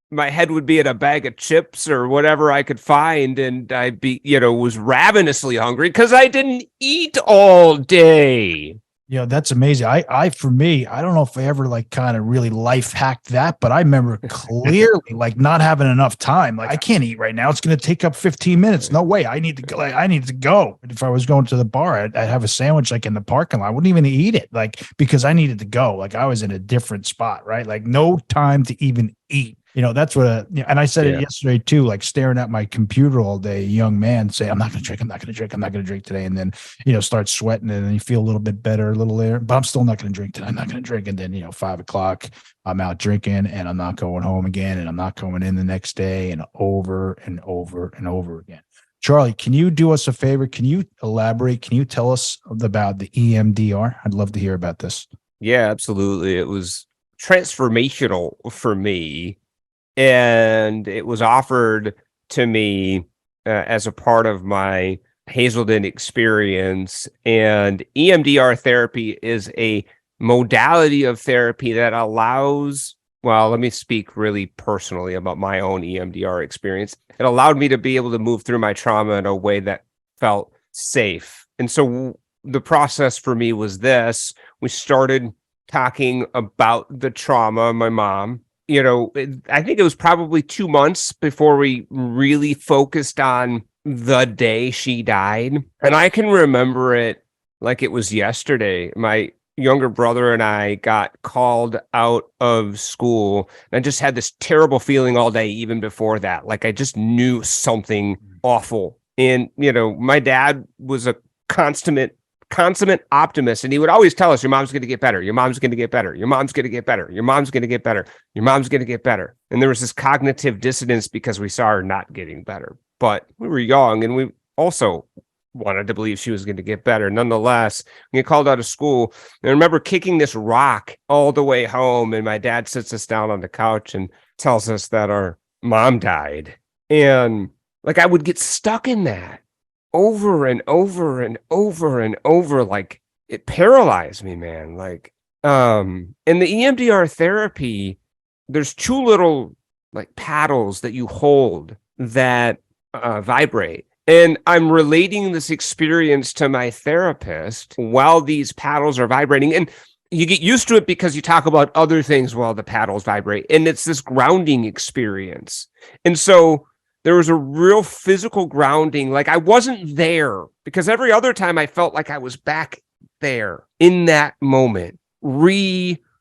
my head would be in a bag of chips or whatever I could find, and I'd be was ravenously hungry because I didn't eat all day. That's amazing. For me, I don't know if I ever kind of really life hacked that, but I remember clearly not having enough time. Like I can't eat right now. It's going to take up 15 minutes. No way. I need to go. I need to go. If I was going to the bar, I'd have a sandwich in the parking lot. I wouldn't even eat it because I needed to go. I was in a different spot, right? No time to even eat. that's what, and I said it yesterday too, like staring at my computer all day, young man say, I'm not going to drink, I'm not going to drink, I'm not going to drink today. And then, start sweating and then you feel a little bit better a little later, but I'm still not going to drink today. I'm not going to drink. And then, 5:00, I'm out drinking and I'm not going home again. And I'm not going in the next day, and over and over and over again. Charlie, can you do us a favor? Can you elaborate? Can you tell us about the EMDR? I'd love to hear about this. Yeah, absolutely. It was transformational for me. And it was offered to me as a part of my Hazelden experience. And EMDR therapy is a modality of therapy that allows, well, let me speak really personally about my own EMDR experience. It allowed me to be able to move through my trauma in a way that felt safe. And so the process for me was this. We started talking about the trauma, my mom. I think it was probably 2 months before we really focused on the day she died. And I can remember it like it was yesterday. My younger brother and I got called out of school. And I just had this terrible feeling all day, even before that. Like I just knew something awful. And, my dad was a consummate optimist, and he would always tell us, your mom's going to get better, your mom's going to get better, your mom's going to get better, your mom's going to get better, your mom's going to get better. And there was this cognitive dissonance because we saw her not getting better, but we were young and we also wanted to believe she was going to get better. Nonetheless, we get called out of school. And I remember kicking this rock all the way home, and my dad sits us down on the couch and tells us that our mom died. And like I would get stuck in that over and over and over and over. Like it paralyzed me, man. Like, in the EMDR therapy, there's two little like paddles that you hold that vibrate. And I'm relating this experience to my therapist while these paddles are vibrating. And you get used to it because you talk about other things while the paddles vibrate. And it's this grounding experience. And so there was a real physical grounding. Like I wasn't there, because every other time I felt like I was back there in that moment,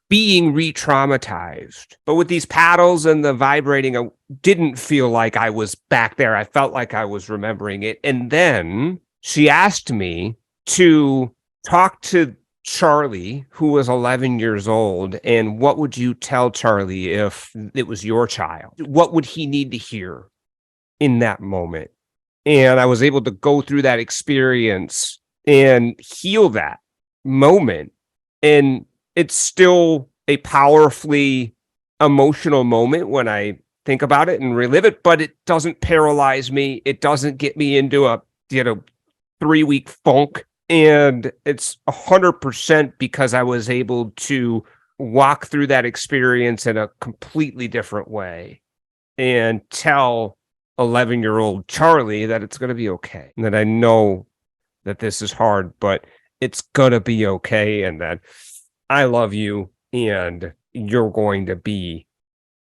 being re-traumatized. But with these paddles and the vibrating, I didn't feel like I was back there. I felt like I was remembering it. And then she asked me to talk to Charlie, who was 11 years old, and what would you tell Charlie if it was your child? What would he need to hear in that moment? And I was able to go through that experience and heal that moment. And it's still a powerfully emotional moment when I think about it and relive it, but it doesn't paralyze me. It doesn't get me into a 3-week funk. And it's 100% because I was able to walk through that experience in a completely different way and tell 11-year-old Charlie that it's going to be okay. And that I know that this is hard, but it's going to be okay. And that I love you and you're going to be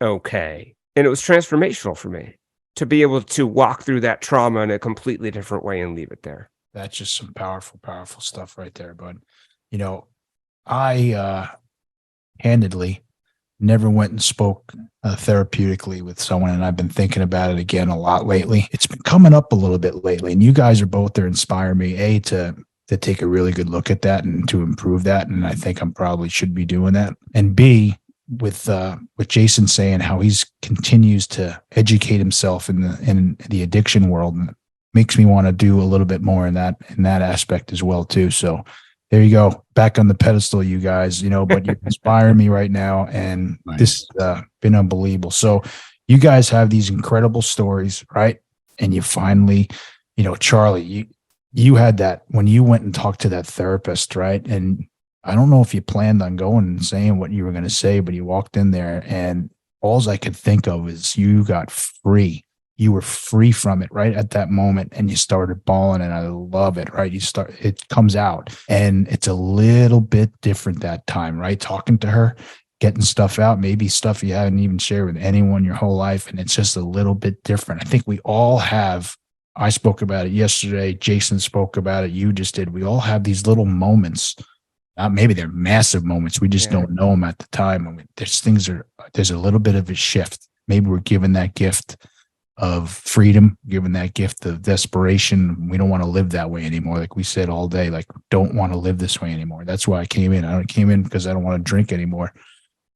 okay. And it was transformational for me to be able to walk through that trauma in a completely different way and leave it there. That's just some powerful, powerful stuff right there, bud. I handedly never went and spoke therapeutically with someone, and I've been thinking about it again a lot lately. It's been coming up a little bit lately, and you guys are both there inspire me, to take a really good look at that and to improve that. And I think I'm probably should be doing that. And B, with Jason saying how he's continues to educate himself in the addiction world, makes me want to do a little bit more in that aspect as well too. So there you go, back on the pedestal, you guys, but you're inspiring me right now. And nice. This has been unbelievable. So you guys have these incredible stories, right? And you finally, Charlie, you had that when you went and talked to that therapist, right? And I don't know if you planned on going and saying what you were going to say, but you walked in there and all I could think of is you got free. You were free from it right at that moment, and you started bawling, and I love it, right? It comes out, and it's a little bit different that time, right? Talking to her, getting stuff out, maybe stuff you haven't even shared with anyone your whole life, and it's just a little bit different. I think we all have, I spoke about it yesterday, Jason spoke about it, you just did. We all have these little moments. Maybe they're massive moments. We just don't know them at the time. I mean, there's a little bit of a shift. maybe we're given that gift of freedom, given that gift of desperation. We don't want to live that way anymore. Like we said all day, like, don't want to live this way anymore. That's why I came in. I came in because I don't want to drink anymore.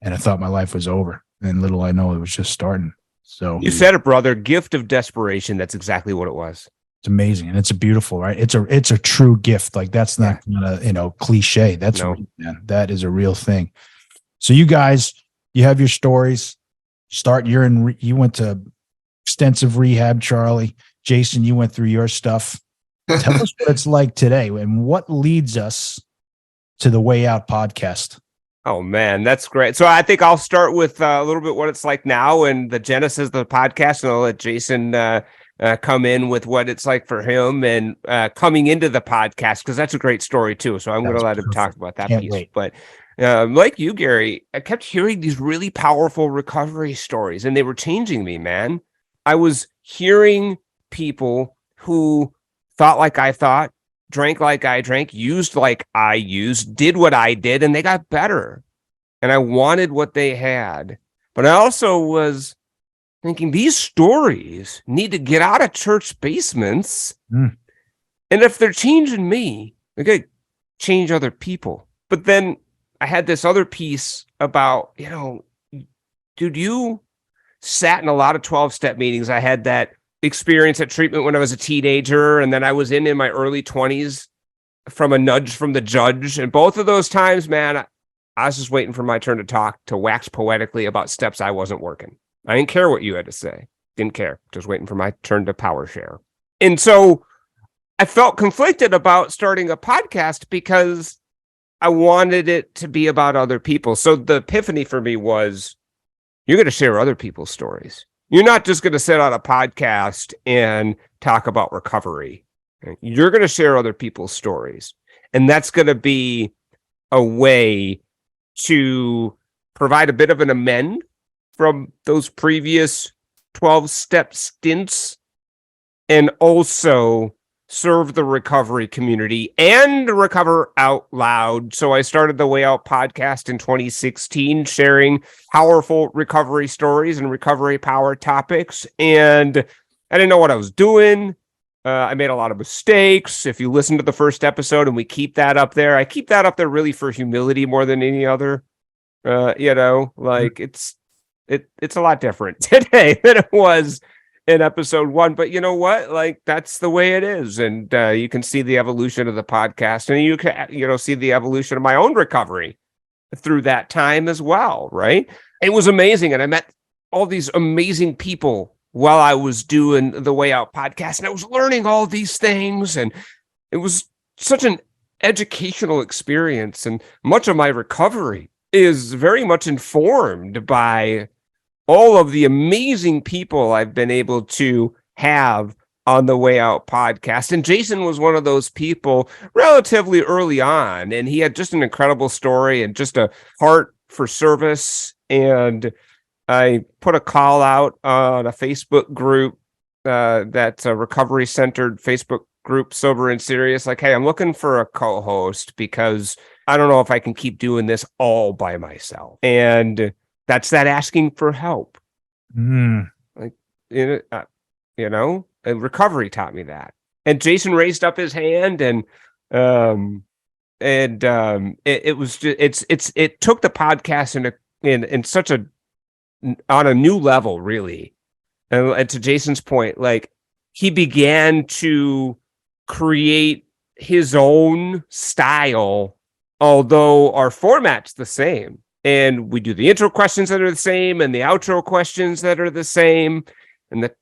And I thought my life was over. And little I know, it was just starting. So you said it, brother. Gift of desperation. That's exactly what it was. it's amazing. And it's a beautiful, right? It's a true gift. Like, that's not cliche. That's real, man. That is a real thing. So you guys, you have your stories. You went to extensive rehab, Charlie. Jason, you went through your stuff. Tell us what it's like today and what leads us to the Way Out podcast. Oh, man, that's great. So I think I'll start with a little bit what it's like now and the genesis of the podcast, and I'll let Jason come in with what it's like for him and coming into the podcast, because that's a great story too. So I'm going to let him talk about that piece. Wait. But like you, Gary, I kept hearing these really powerful recovery stories, and they were changing me, man. I was hearing people who thought like I thought, drank like I drank, used like I used, did what I did, and they got better. And I wanted what they had. But I also was thinking, these stories need to get out of church basements. And if they're changing me, they got to change other people. But then I had this other piece about, dude, you sat in a lot of 12-step meetings. I had that experience at treatment when I was a teenager, and then I was in my early 20s from a nudge from the judge. And both of those times, man, I was just waiting for my turn to talk, to wax poetically about steps I wasn't working. I didn't care what you had to say. Didn't care. Just waiting for my turn to power share. And so I felt conflicted about starting a podcast because I wanted it to be about other people. So the epiphany for me was, you're going to share other people's stories. You're not just going to sit on a podcast and talk about recovery. You're going to share other people's stories. And that's going to be a way to provide a bit of an amend from those previous 12-step stints, and also serve the recovery community and recover out loud. So I started the Way Out podcast in 2016, sharing powerful recovery stories and recovery power topics. And I didn't know what I was doing. I made a lot of mistakes. If you listen to the first episode, and we keep that up there, I keep that up there really for humility more than any other. It's a lot different today than it was in episode 1, but you know what? Like, that's the way it is. And you can see the evolution of the podcast, and you can, see the evolution of my own recovery through that time as well. Right. It was amazing. And I met all these amazing people while I was doing the Way Out podcast, and I was learning all these things, and it was such an educational experience. And much of my recovery is very much informed by all of the amazing people I've been able to have on the Way Out podcast. And Jason was one of those people relatively early on, and he had just an incredible story and just a heart for service. And I put a call out on a Facebook group that's a recovery-centered Facebook group, Sober and Serious. Like, hey, I'm looking for a co-host because I don't know if I can keep doing this all by myself. And that's that asking for help. And recovery taught me that. And Jason raised up his hand, and it took the podcast in such a, on a new level, really. And to Jason's point, like, he began to create his own style, although our format's the same. And we do the intro questions that are the same, and the outro questions that are the same, and the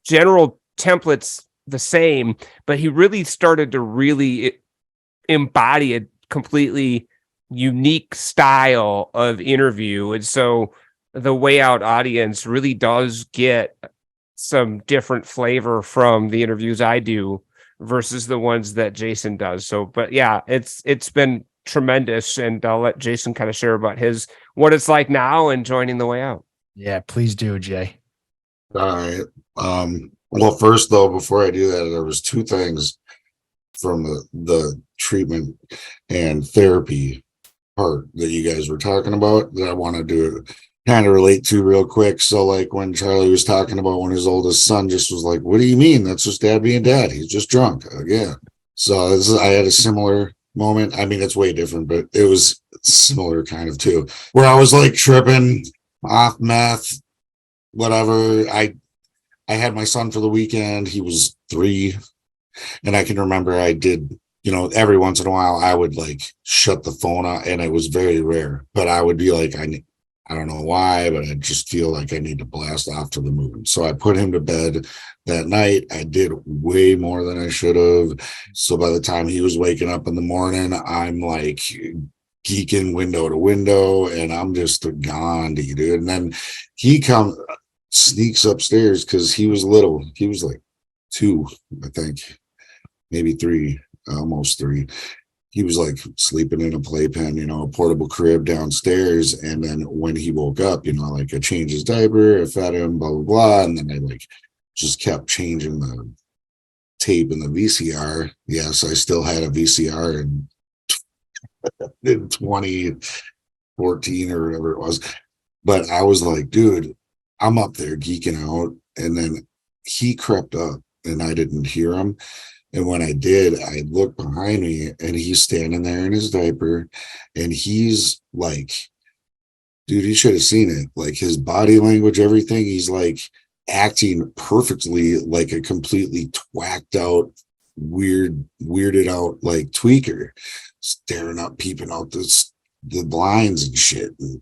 general template's the same. But he really started to really embody a completely unique style of interview. And so the Way Out audience really does get some different flavor from the interviews I do versus the ones that Jason does. So, but yeah, it's been tremendous, and I'll let Jason kind of share about what it's like now and joining the Way Out. Yeah, please do, Jay. All right. Well, first though, before I do that, there was 2 things from the treatment and therapy part that you guys were talking about that I wanted to kind of relate to real quick. So like when Charlie was talking about when his oldest son just was like, what do you mean? That's just dad being dad. He's just drunk again. So I had a similar moment. I mean, it's way different, but it was similar kind of too, where I was like tripping off meth, whatever. I had my son for the weekend. He was 3. And I can remember I did, every once in a while I would like shut the phone off, and it was very rare, but I would be like, I don't know why, but I just feel like I need to blast off to the moon. So I put him to bed that night. I did way more than I should have. So by the time he was waking up in the morning, I'm like geeking window to window, and I'm just gone, dude. And then he sneaks upstairs because he was little. He was like 2, I think, maybe 3, almost 3. He was like sleeping in a playpen, a portable crib downstairs. And then when he woke up, like I changed his diaper, I fed him, blah, blah, blah. And then I like just kept changing the tape in the VCR. Yes, I still had a VCR in 2014 or whatever it was. But I was like, dude, I'm up there geeking out. And then he crept up and I didn't hear him. And when I did, I looked behind me and he's standing there in his diaper, and he's like, dude, you should have seen it. Like his body language, everything. He's like acting perfectly like a completely twacked out, weirded out, like tweaker, staring up, peeping out the blinds and shit. And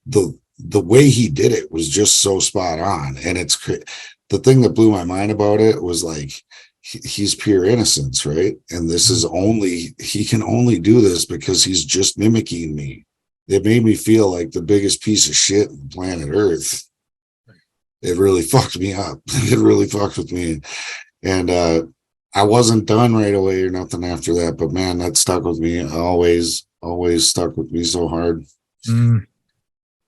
the way he did it was just so spot on. And the thing that blew my mind about it was like, he's pure innocence, right? And this is he can only do this because he's just mimicking me. It made me feel like the biggest piece of shit on planet Earth. It really fucked me up. It really fucked with me. And I wasn't done right away or nothing after that, but man, that stuck with me. Always stuck with me so hard.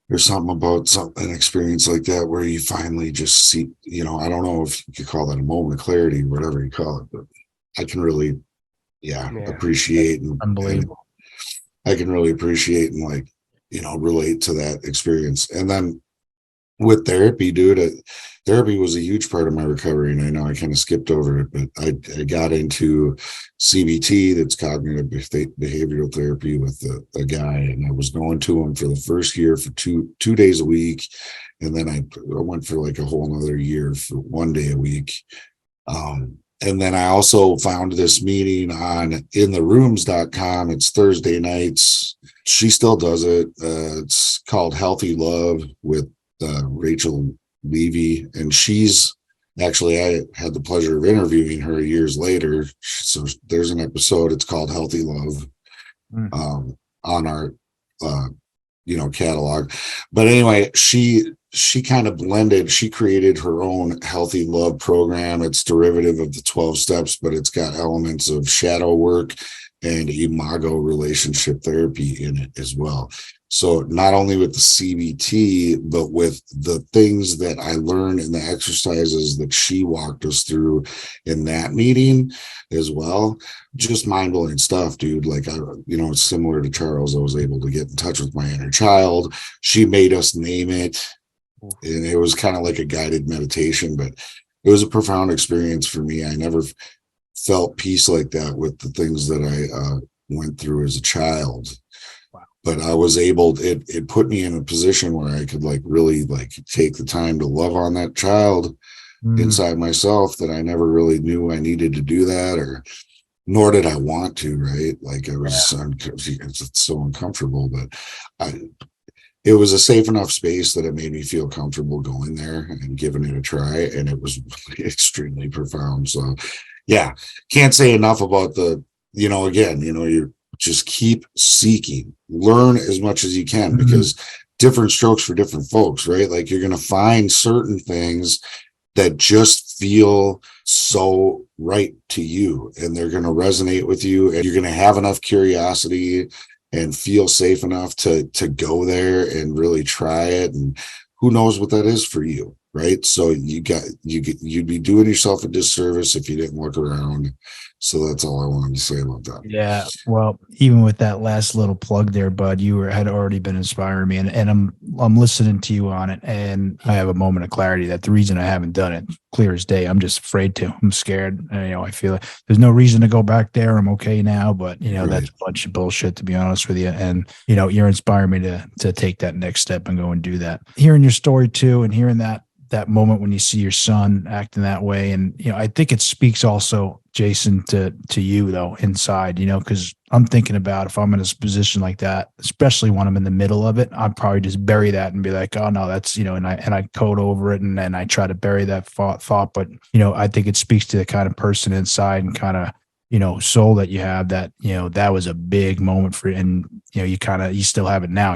There's something about an experience like that where you finally just see, I don't know if you could call that a moment of clarity, whatever you call it, but I can really, appreciate and unbelievable. I can really appreciate and like, relate to that experience. And then with therapy, dude, therapy was a huge part of my recovery. And I know I kind of skipped over it, but I got into CBT, that's cognitive behavioral therapy, with a guy, and I was going to him for the first year for two days a week. And then I went for like a whole another year for 1 day a week. And then I also found this meeting on intherooms.com. It's Thursday nights. She still does it. It's called Healthy Love with Rachel Levy, and she's actually, I had the pleasure of interviewing her years later. So there's an episode, it's called Healthy Love, on our catalog. But anyway, she kind of she created her own Healthy Love program. It's derivative of the 12 steps, but it's got elements of shadow work and imago relationship therapy in it as well. So not only with the CBT, but with the things that I learned in the exercises that she walked us through in that meeting as well. Just mind-blowing stuff, dude. Like, it's similar to Charles. I was able to get in touch with my inner child. She made us name it. And it was kind of like a guided meditation, but it was a profound experience for me. I never felt peace like that with the things that I went through as a child. But I was able, it put me in a position where I could like really like take the time to love on that child inside myself that I never really knew I needed to do that, or nor did I want to, right? Like it was it's so uncomfortable, but it was a safe enough space that it made me feel comfortable going there and giving it a try. And it was extremely profound. So yeah, can't say enough about you just keep seeking, learn as much as you can, because different strokes for different folks, right? Like you're going to find certain things that just feel so right to you, and they're going to resonate with you, and you're going to have enough curiosity and feel safe enough to go there and really try it. And who knows what that is for you, right? So you'd be doing yourself a disservice if you didn't look around. So that's all I wanted to say about that. Yeah. Well, even with that last little plug there, bud, had already been inspiring me, and I'm listening to you on it, and I have a moment of clarity that the reason I haven't done it, clear as day, I'm just afraid to. I'm scared. And, I feel like there's no reason to go back there. I'm okay now, but Right. that's a bunch of bullshit, to be honest with you. And you're inspiring me to take that next step and go and do that. Hearing your story too, and hearing that moment when you see your son acting that way. And, I think it speaks also, Jason, to you though, inside, because I'm thinking about if I'm in a position like that, especially when I'm in the middle of it, I'd probably just bury that and be like, oh no, that's, and I code over it. And then I try to bury that thought. But, I think it speaks to the kind of person inside and kind of, soul that you have, that, that was a big moment for you. And, you still have it now.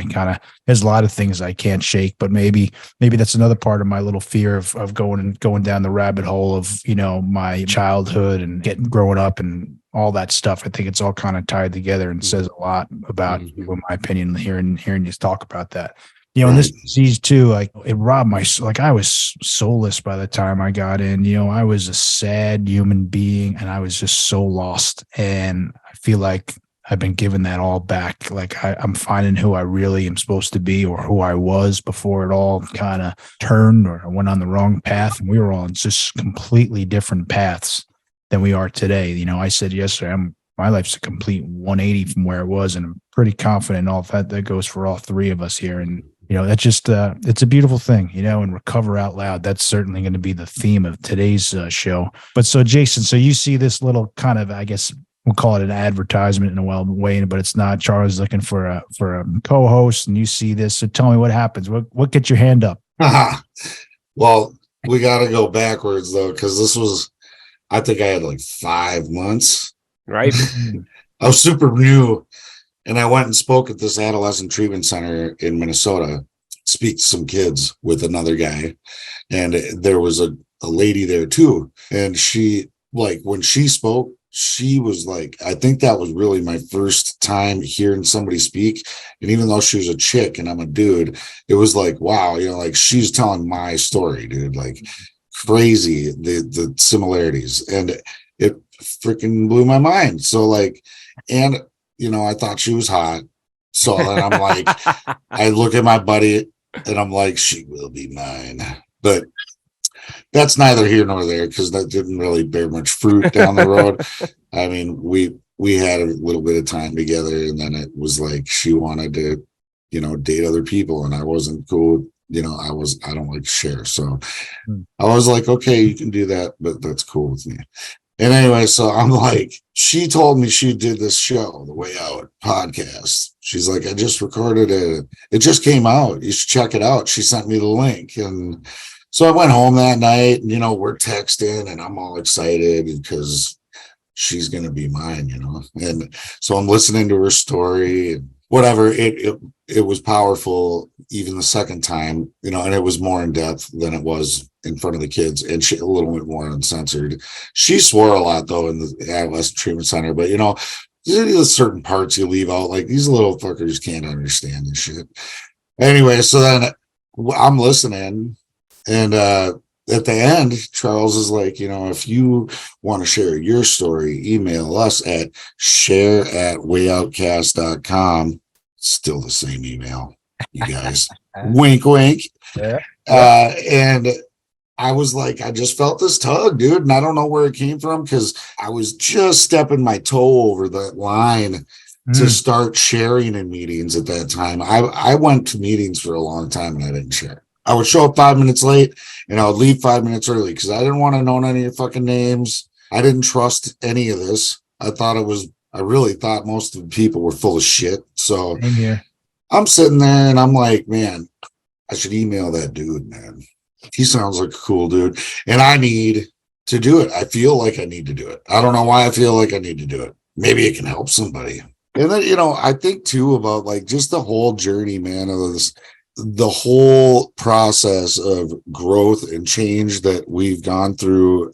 There's a lot of things I can't shake, but maybe that's another part of my little fear of going down the rabbit hole of, my childhood and growing up and all that stuff. I think it's all kind of tied together and says a lot about you, in my opinion, hearing you talk about that. And this disease too, like it robbed I was soulless by the time I got in. I was a sad human being and I was just so lost. And I feel like I've been given that all back. Like I'm finding who I really am supposed to be, or who I was before it all kind of turned or I went on the wrong path. And we were all on just completely different paths than we are today. I said yesterday, my life's a complete 180 from where it was. And I'm pretty confident all that goes for all three of us here. And, that's just, it's a beautiful thing, and recover out loud. That's certainly going to be the theme of today's show. But so Jason, so you see this little kind of, I guess we'll call it an advertisement in a way, but it's not. Charlie's looking for a co-host, and you see this. So tell me what happens. What gets your hand up? Well, we got to go backwards though, because this was, I think I had like 5 months. Right. I was super new. And I went and spoke at this adolescent treatment center in Minnesota, speak to some kids with another guy. And there was a lady there too. And she, like, when she spoke, she was like, I think that was really my first time hearing somebody speak. And even though she was a chick and I'm a dude, it was like, wow, like she's telling my story, dude, like crazy, the similarities. And it freaking blew my mind. So like, and I thought she was hot. So then I'm like, I look at my buddy and I'm like, she will be mine. But that's neither here nor there, because that didn't really bear much fruit down the road. I mean, we had a little bit of time together, and then it was like she wanted to, date other people, and I wasn't cool. I don't like to share. So I was like, okay, you can do that, but that's cool with me. And anyway, so I'm like, she told me she did this show, The Way Out podcast. She's like, I just recorded it. It just came out. You should check it out. She sent me the link. And so I went home that night and, we're texting and I'm all excited because she's going to be mine, And so I'm listening to her story and whatever. It was powerful even the second time, and it was more in depth than it was in front of the kids, and she a little bit more uncensored. She swore a lot though in the adolescent treatment center, but there's certain parts you leave out, like these little fuckers can't understand this shit. Anyway, so then I'm listening, and at the end, Charles is like, if you want to share your story, email us at share@wayoutcast.com. Still the same email, you guys. Wink, wink. Yeah. And I was like, I just felt this tug, dude. And I don't know where it came from, because I was just stepping my toe over that line to start sharing in meetings at that time. I went to meetings for a long time and I didn't share. I would show up 5 minutes late and I would leave 5 minutes early because I didn't want to know any of your fucking names. I didn't trust any of this. I really thought most of the people were full of shit. So I'm sitting there and I'm like, man, I should email that dude, man. He sounds like a cool dude. And I need to do it. I feel like I need to do it. I don't know why I feel like I need to do it. Maybe it can help somebody. And then, I think too about like just the whole journey, man, of this, the whole process of growth and change that we've gone through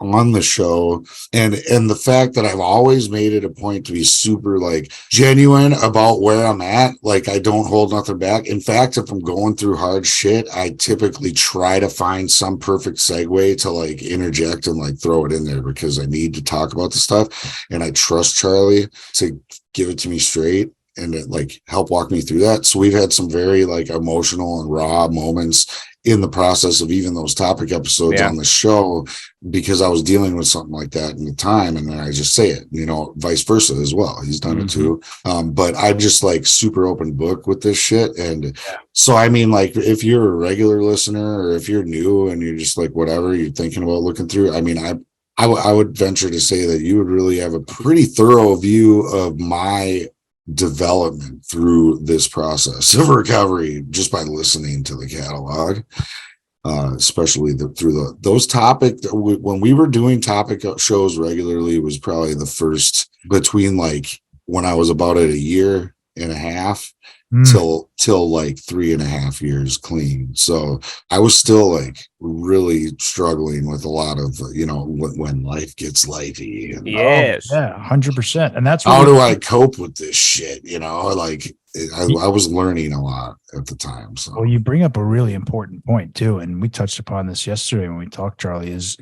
on the show, and the fact that I've always made it a point to be super like genuine about where I'm at. Like, I don't hold nothing back. In fact, if I'm going through hard shit, I typically try to find some perfect segue to like interject and like throw it in there, because I need to talk about the stuff, and I trust Charlie to give it to me straight and it, like, help walk me through that. So we've had some very like emotional and raw moments in the process of even those topic episodes on the show, because I was dealing with something like that in the time, and then I just say it, vice versa as well. He's done it too. But I'm just like super open book with this shit. And so, I mean, like, if you're a regular listener or if you're new and you're just like, whatever, you're thinking about looking through, I mean, I would venture to say that you would really have a pretty thorough view of my development through this process of recovery just by listening to the catalog, especially through those topics. When we were doing topic shows regularly, was probably the first, between like when I was about at a year and a half till like 3.5 years clean. So I was still like really struggling with a lot of, when life gets lifey. And, Yes. 100%. And that's how do I cope with this shit? Like, I was learning a lot at the time. So, well, you bring up a really important point too, and we touched upon this yesterday when we talked, Charlie. Is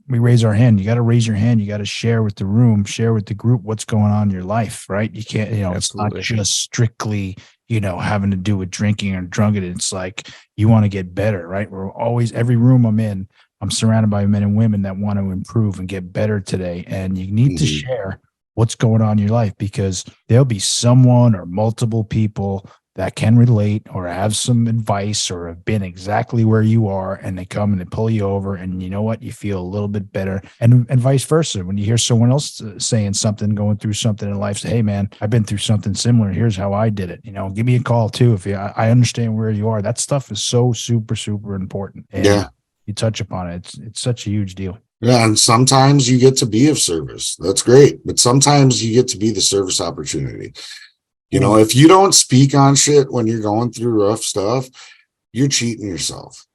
we raise our hand. You got to raise your hand. You got to share with the room, share with the group what's going on in your life, right? You can't, it's not just strictly, having to do with drinking or drugging. It's like you want to get better, right? We're always, every room I'm in, I'm surrounded by men and women that want to improve and get better today, and you need to share what's going on in your life, because there'll be someone or multiple people that can relate or have some advice or have been exactly where you are, and they come and they pull you over, and you know what, you feel a little bit better, and vice versa. When you hear someone else saying something, going through something in life, say, hey man, I've been through something similar, here's how I did it, give me a call too. If I understand where you are. That stuff is so super, super important. And you touch upon it. It's such a huge deal. Yeah, and sometimes you get to be of service. That's great. But sometimes you get to be the service opportunity. If you don't speak on shit when you're going through rough stuff, you're cheating yourself.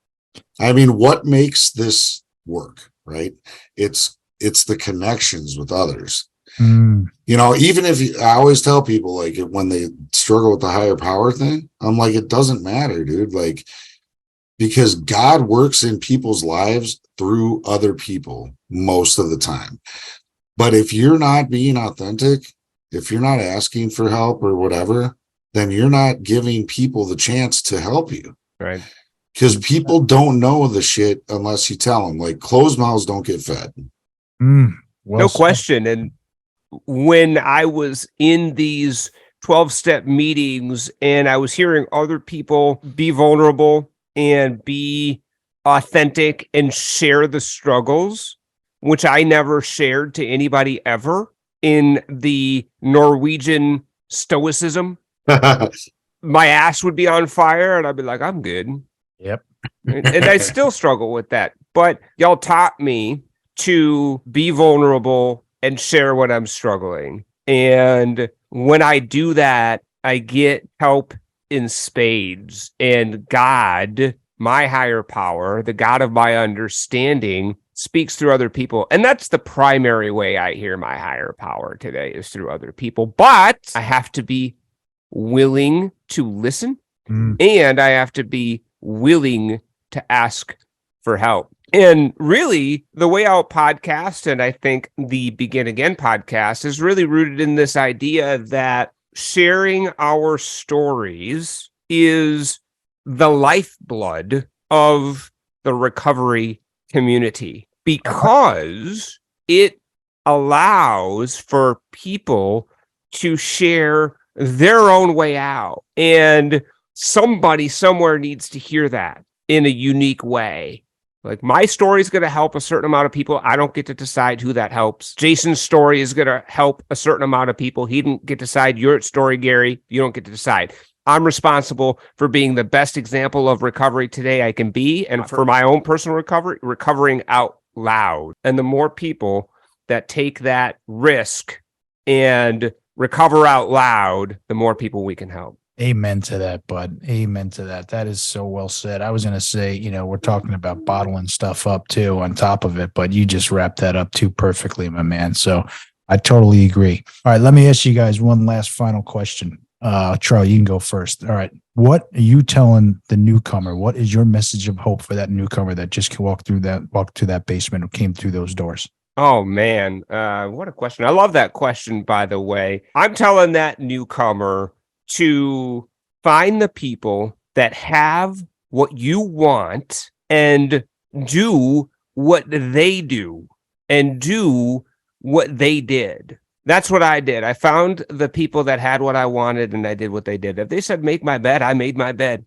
I mean, what makes this work, right? It's the connections with others. Even if I always tell people, like, when they struggle with the higher power thing, I'm like, it doesn't matter, dude. Like, because God works in people's lives through other people most of the time. But if you're not being authentic, if you're not asking for help or whatever, then you're not giving people the chance to help you. Right. Because people don't know the shit unless you tell them. Like, closed mouths don't get fed. No question. And when I was in these 12-step meetings and I was hearing other people be vulnerable and be authentic and share the struggles, which I never shared to anybody ever, in the Norwegian stoicism, my ass would be on fire and I'd be like, I'm good. Yep. And I still struggle with that. But y'all taught me to be vulnerable and share when I'm struggling. And when I do that, I get help in spades. And God, my higher power, the God of my understanding, speaks through other people. And that's the primary way I hear my higher power today, is through other people. But I have to be willing to listen, and I have to be willing to ask for help. And really, the Way Out podcast, and I think the Begin Again podcast, is really rooted in this idea that sharing our stories is the lifeblood of the recovery community, because it allows for people to share their own way out. And somebody somewhere needs to hear that in a unique way. Like, my story is going to help a certain amount of people. I don't get to decide who that helps. Jason's story is going to help a certain amount of people. He didn't get to decide. Your story, Gary, you don't get to decide. I'm responsible for being the best example of recovery today I can be, and for my own personal recovery, recovering out loud. And the more people that take that risk and recover out loud, the more people we can help. Amen to that, bud. Amen to that. That is so well said. I was going to say, we're talking about bottling stuff up too on top of it, but you just wrapped that up too perfectly, my man. So I totally agree. All right, let me ask you guys one last final question. Charlie, you can go first. All right. What are you telling the newcomer? What is your message of hope for that newcomer that just walked to that basement or came through those doors? Oh man, what a question. I love that question, by the way. I'm telling that newcomer to find the people that have what you want and do what they do and do what they did. That's what I did. I found the people that had what I wanted and I did what they did. If they said, make my bed, I made my bed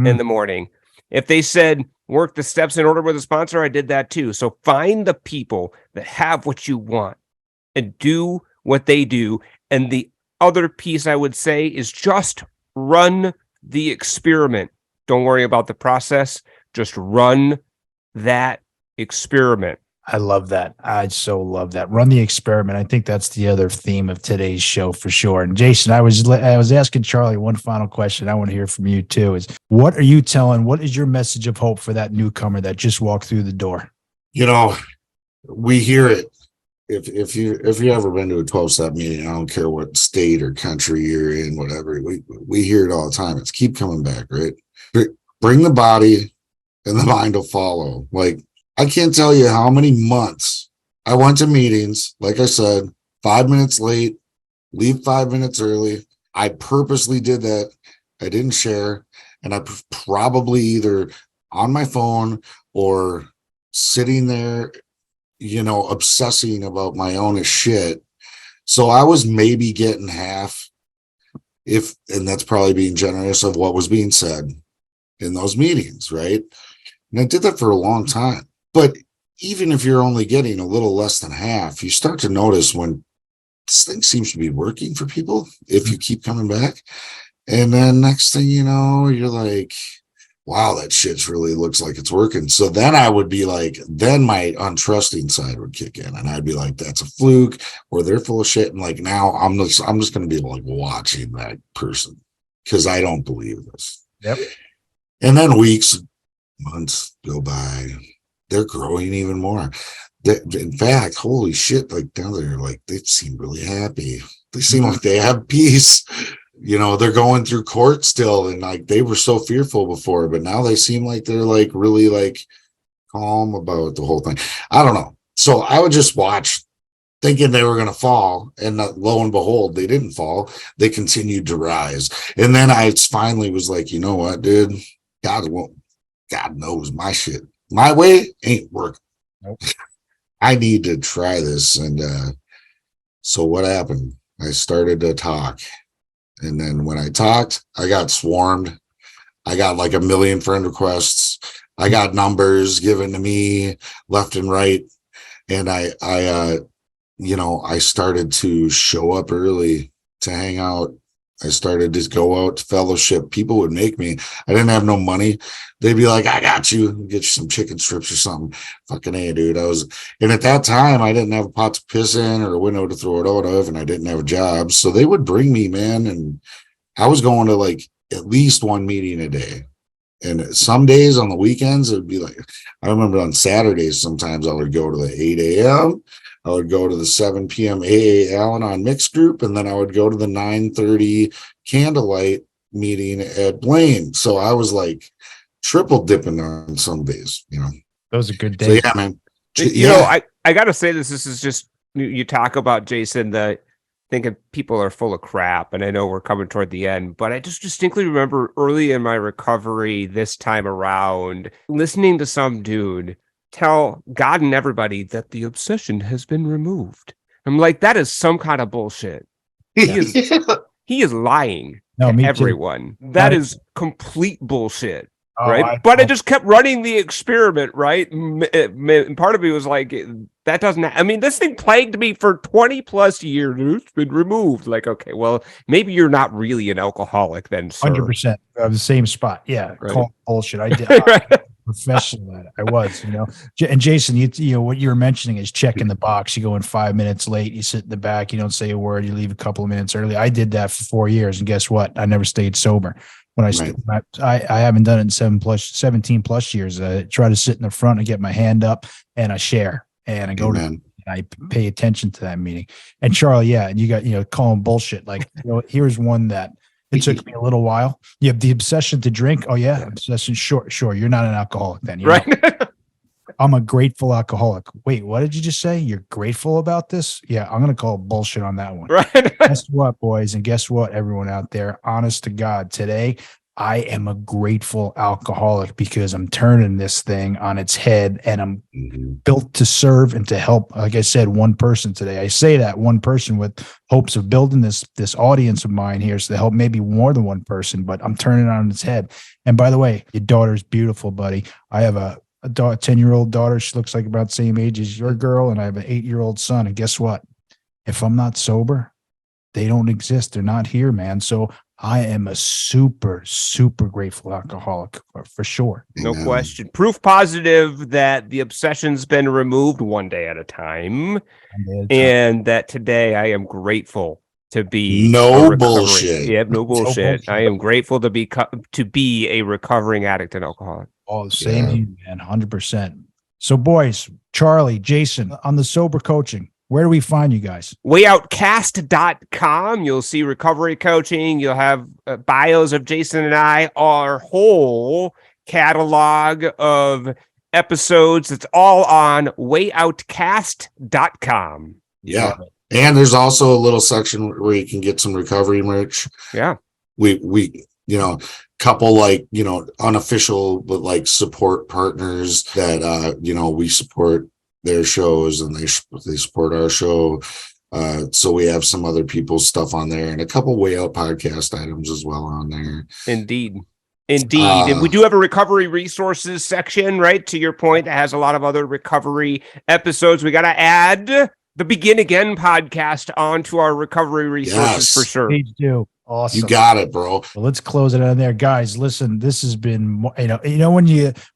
in the morning. If they said, work the steps in order with a sponsor, I did that too. So find the people that have what you want and do what they do. And the other piece I would say is just run the experiment. Don't worry about the process. Just run that experiment. I love that. I so love that. Run the experiment. I think that's the other theme of today's show for sure. And Jason, I was asking Charlie one final question. I want to hear from you too. Is what is your message of hope for that newcomer that just walked through the door? We hear it. If you ever been to a 12-step meeting, I don't care what state or country you're in, whatever, we hear it all the time. It's keep coming back, right? Bring the body and the mind will follow. Like, I can't tell you how many months I went to meetings, like I said, 5 minutes late, leave 5 minutes early. I purposely did that. I didn't share. And I probably either on my phone or sitting there, obsessing about my own shit. So I was maybe getting half, and that's probably being generous, of what was being said in those meetings, right? And I did that for a long time. But even if you're only getting a little less than half, you start to notice when this thing seems to be working for people if you keep coming back. And then next thing you know, you're like, wow, that shit's really looks like it's working. So then I would be like, then my untrusting side would kick in and I'd be like, that's a fluke, or they're full of shit. And like, now I'm just going to be like watching that person because I don't believe this. Yep. And then weeks, months go by. They're growing even more. In fact, holy shit, like now they're like, they seem really happy. They seem like they have peace. They're going through court still. And like, they were so fearful before, but now they seem like they're like really like calm about the whole thing. I don't know. So I would just watch thinking they were going to fall. And lo and behold, they didn't fall. They continued to rise. And then I finally was like, you know what, dude, God knows my shit. My way ain't working. Nope. I need to try this. And so what happened? I started to talk. And then when I talked, I got swarmed. I got like 1 million friend requests. I got numbers given to me left and right. And I started to show up early to hang out. I started to go out to fellowship. People would make me. I didn't have no money. They'd be like, I got you. Get you some chicken strips or something. Fucking A, dude. And at that time, I didn't have a pot to piss in or a window to throw it out of, and I didn't have a job. So they would bring me, man. And I was going to like at least one meeting a day. And some days on the weekends, it would be like, I remember on Saturdays, sometimes I would go to the 8 a.m. I would go to the 7 p.m. AA Al-Anon mixed group, and then I would go to the 9:30 candlelight meeting at Blaine. So I was like triple dipping on some days, Those are good days. So yeah, man. I got to say this is just, you talk about, Jason, the thinking people are full of crap. And I know we're coming toward the end, but I just distinctly remember early in my recovery this time around, listening to some dude tell God and everybody that the obsession has been removed. I'm like, that is some kind of bullshit. He is lying to everyone. That is complete bullshit. Right. But I just kept running the experiment. Right. And part of me was like, that doesn't, this thing plagued me for 20 plus years. It's been removed. Like, okay, well, maybe you're not really an alcoholic then, sir. 100% of the same spot. Yeah. Right. Call bullshit. I did. Right. professional at it. I was, And Jason, you know what you were mentioning is checking the box. You go in 5 minutes late, you sit in the back, you don't say a word, you leave a couple of minutes early. I did that for 4 years, and guess what? I never stayed sober. When I haven't done it in 17 plus years. I try to sit in the front and get my hand up, and I share, and I go to. I pay attention to that meeting. And Charlie, yeah, and you got calling bullshit. Like, here's one that it took me a little while. You have the obsession to drink. Oh yeah, obsession. Sure. You're not an alcoholic then, right? I'm a grateful alcoholic. Wait, what did you just say? You're grateful about this? Yeah, I'm gonna call bullshit on that one. Right. Guess what, boys, and guess what, everyone out there? Honest to God, today I am a grateful alcoholic because I'm turning this thing on its head, and I'm built to serve and to help. Like I said, one person today. I say that one person with hopes of building this audience of mine here, so to help maybe more than one person. But I'm turning it on its head. And by the way, your daughter's beautiful, buddy. I have a 10-year-old daughter. She looks like about the same age as your girl, and I have an 8-year-old son. And guess what? If I'm not sober, they don't exist. They're not here, man. So I am a super, super grateful alcoholic for sure. No question. Proof positive that the obsession's been removed one day at a time. And that today I am grateful to be no bullshit. Yeah, no bullshit. I am grateful to be a recovering addict and alcoholic. Oh, same here, man. 100%. So boys, Charlie, Jason, on the sober coaching, where do we find you guys? wayoutcast.com. You'll see recovery coaching. You'll have bios of Jason and I, our whole catalog of episodes. It's all on wayoutcast.com. Yeah. And there's also a little section where you can get some recovery merch. Yeah. We couple unofficial, but like support partners that, we support their shows, and they support our show. So we have some other people's stuff on there, and a couple Way Out podcast items as well on there. Indeed. And we do have a recovery resources section, right? To your point, that has a lot of other recovery episodes. We got to add the Begin Again podcast onto our recovery resources for sure. Please do. Awesome. You got it, bro. Well, let's close it on there, guys. Listen, this has been, when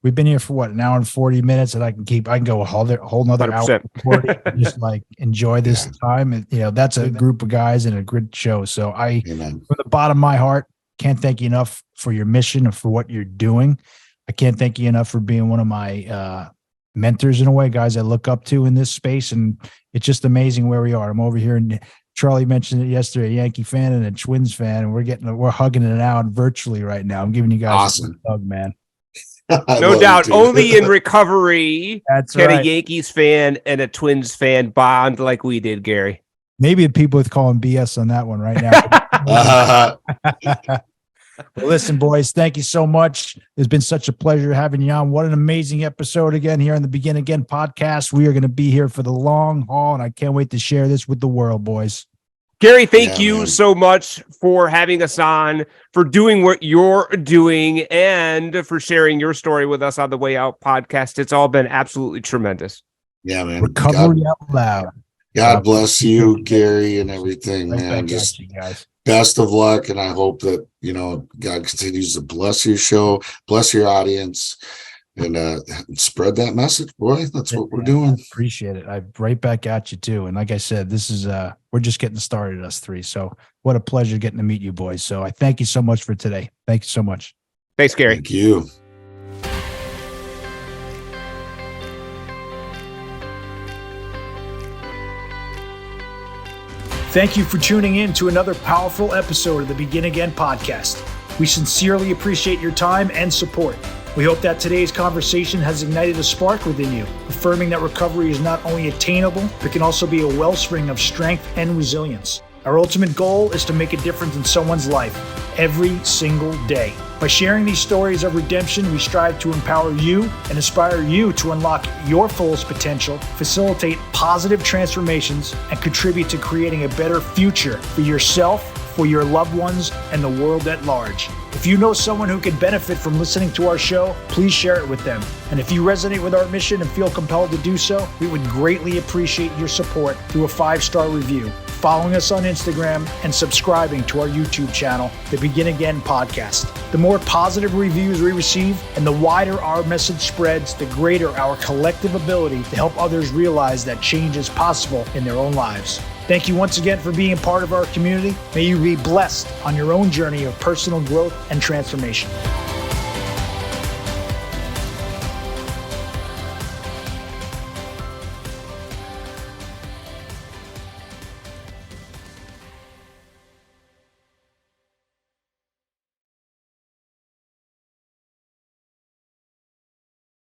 we've been here for what, an hour and 40 minutes, and I can go a whole nother 100%. hour and 40, just like enjoy this time. And, that's a group of guys and a good show. So from the bottom of my heart, can't thank you enough for your mission and for what you're doing. I can't thank you enough for being one of my, mentors in a way, guys I look up to in this space. And it's just amazing where we are. I'm over here, and Charlie mentioned it yesterday, a Yankee fan and a Twins fan, and we're hugging it out virtually right now. I'm giving you guys a hug, man. No doubt. Only in recovery can a Yankees fan and a Twins fan bond like we did, Gary. Maybe the people with calling BS on that one right now. Well, listen, boys, thank you so much. It's been such a pleasure having you on. What an amazing episode again here on the Begin Again podcast. We are going to be here for the long haul, and I can't wait to share this with the world, boys. Gary, thank you so much for having us on, for doing what you're doing, and for sharing your story with us on the Way Out podcast. It's all been absolutely tremendous. Yeah, man. Recovery out loud. God bless you, Gary, and everything, man. Just guys. Best of luck, and I hope that God continues to bless your show, bless your audience, and spread that message, boy. That's what we're doing. I appreciate it. I'm right back at you too. And like I said, this is we're just getting started, us three. So what a pleasure getting to meet you, boys. So I thank you so much for today. Thank you so much. Thanks, Gary. Thank you. Thank you for tuning in to another powerful episode of the Begin Again podcast. We sincerely appreciate your time and support. We hope that today's conversation has ignited a spark within you, affirming that recovery is not only attainable, but can also be a wellspring of strength and resilience. Our ultimate goal is to make a difference in someone's life every single day. By sharing these stories of redemption, we strive to empower you and inspire you to unlock your fullest potential, facilitate positive transformations, and contribute to creating a better future for yourself, for your loved ones, and the world at large. If you know someone who could benefit from listening to our show, please share it with them. And if you resonate with our mission and feel compelled to do so, we would greatly appreciate your support through a 5-star review. following us on Instagram, and subscribing to our YouTube channel, the Begin Again Podcast. The more positive reviews we receive and the wider our message spreads, the greater our collective ability to help others realize that change is possible in their own lives. Thank you once again for being a part of our community. May you be blessed on your own journey of personal growth and transformation.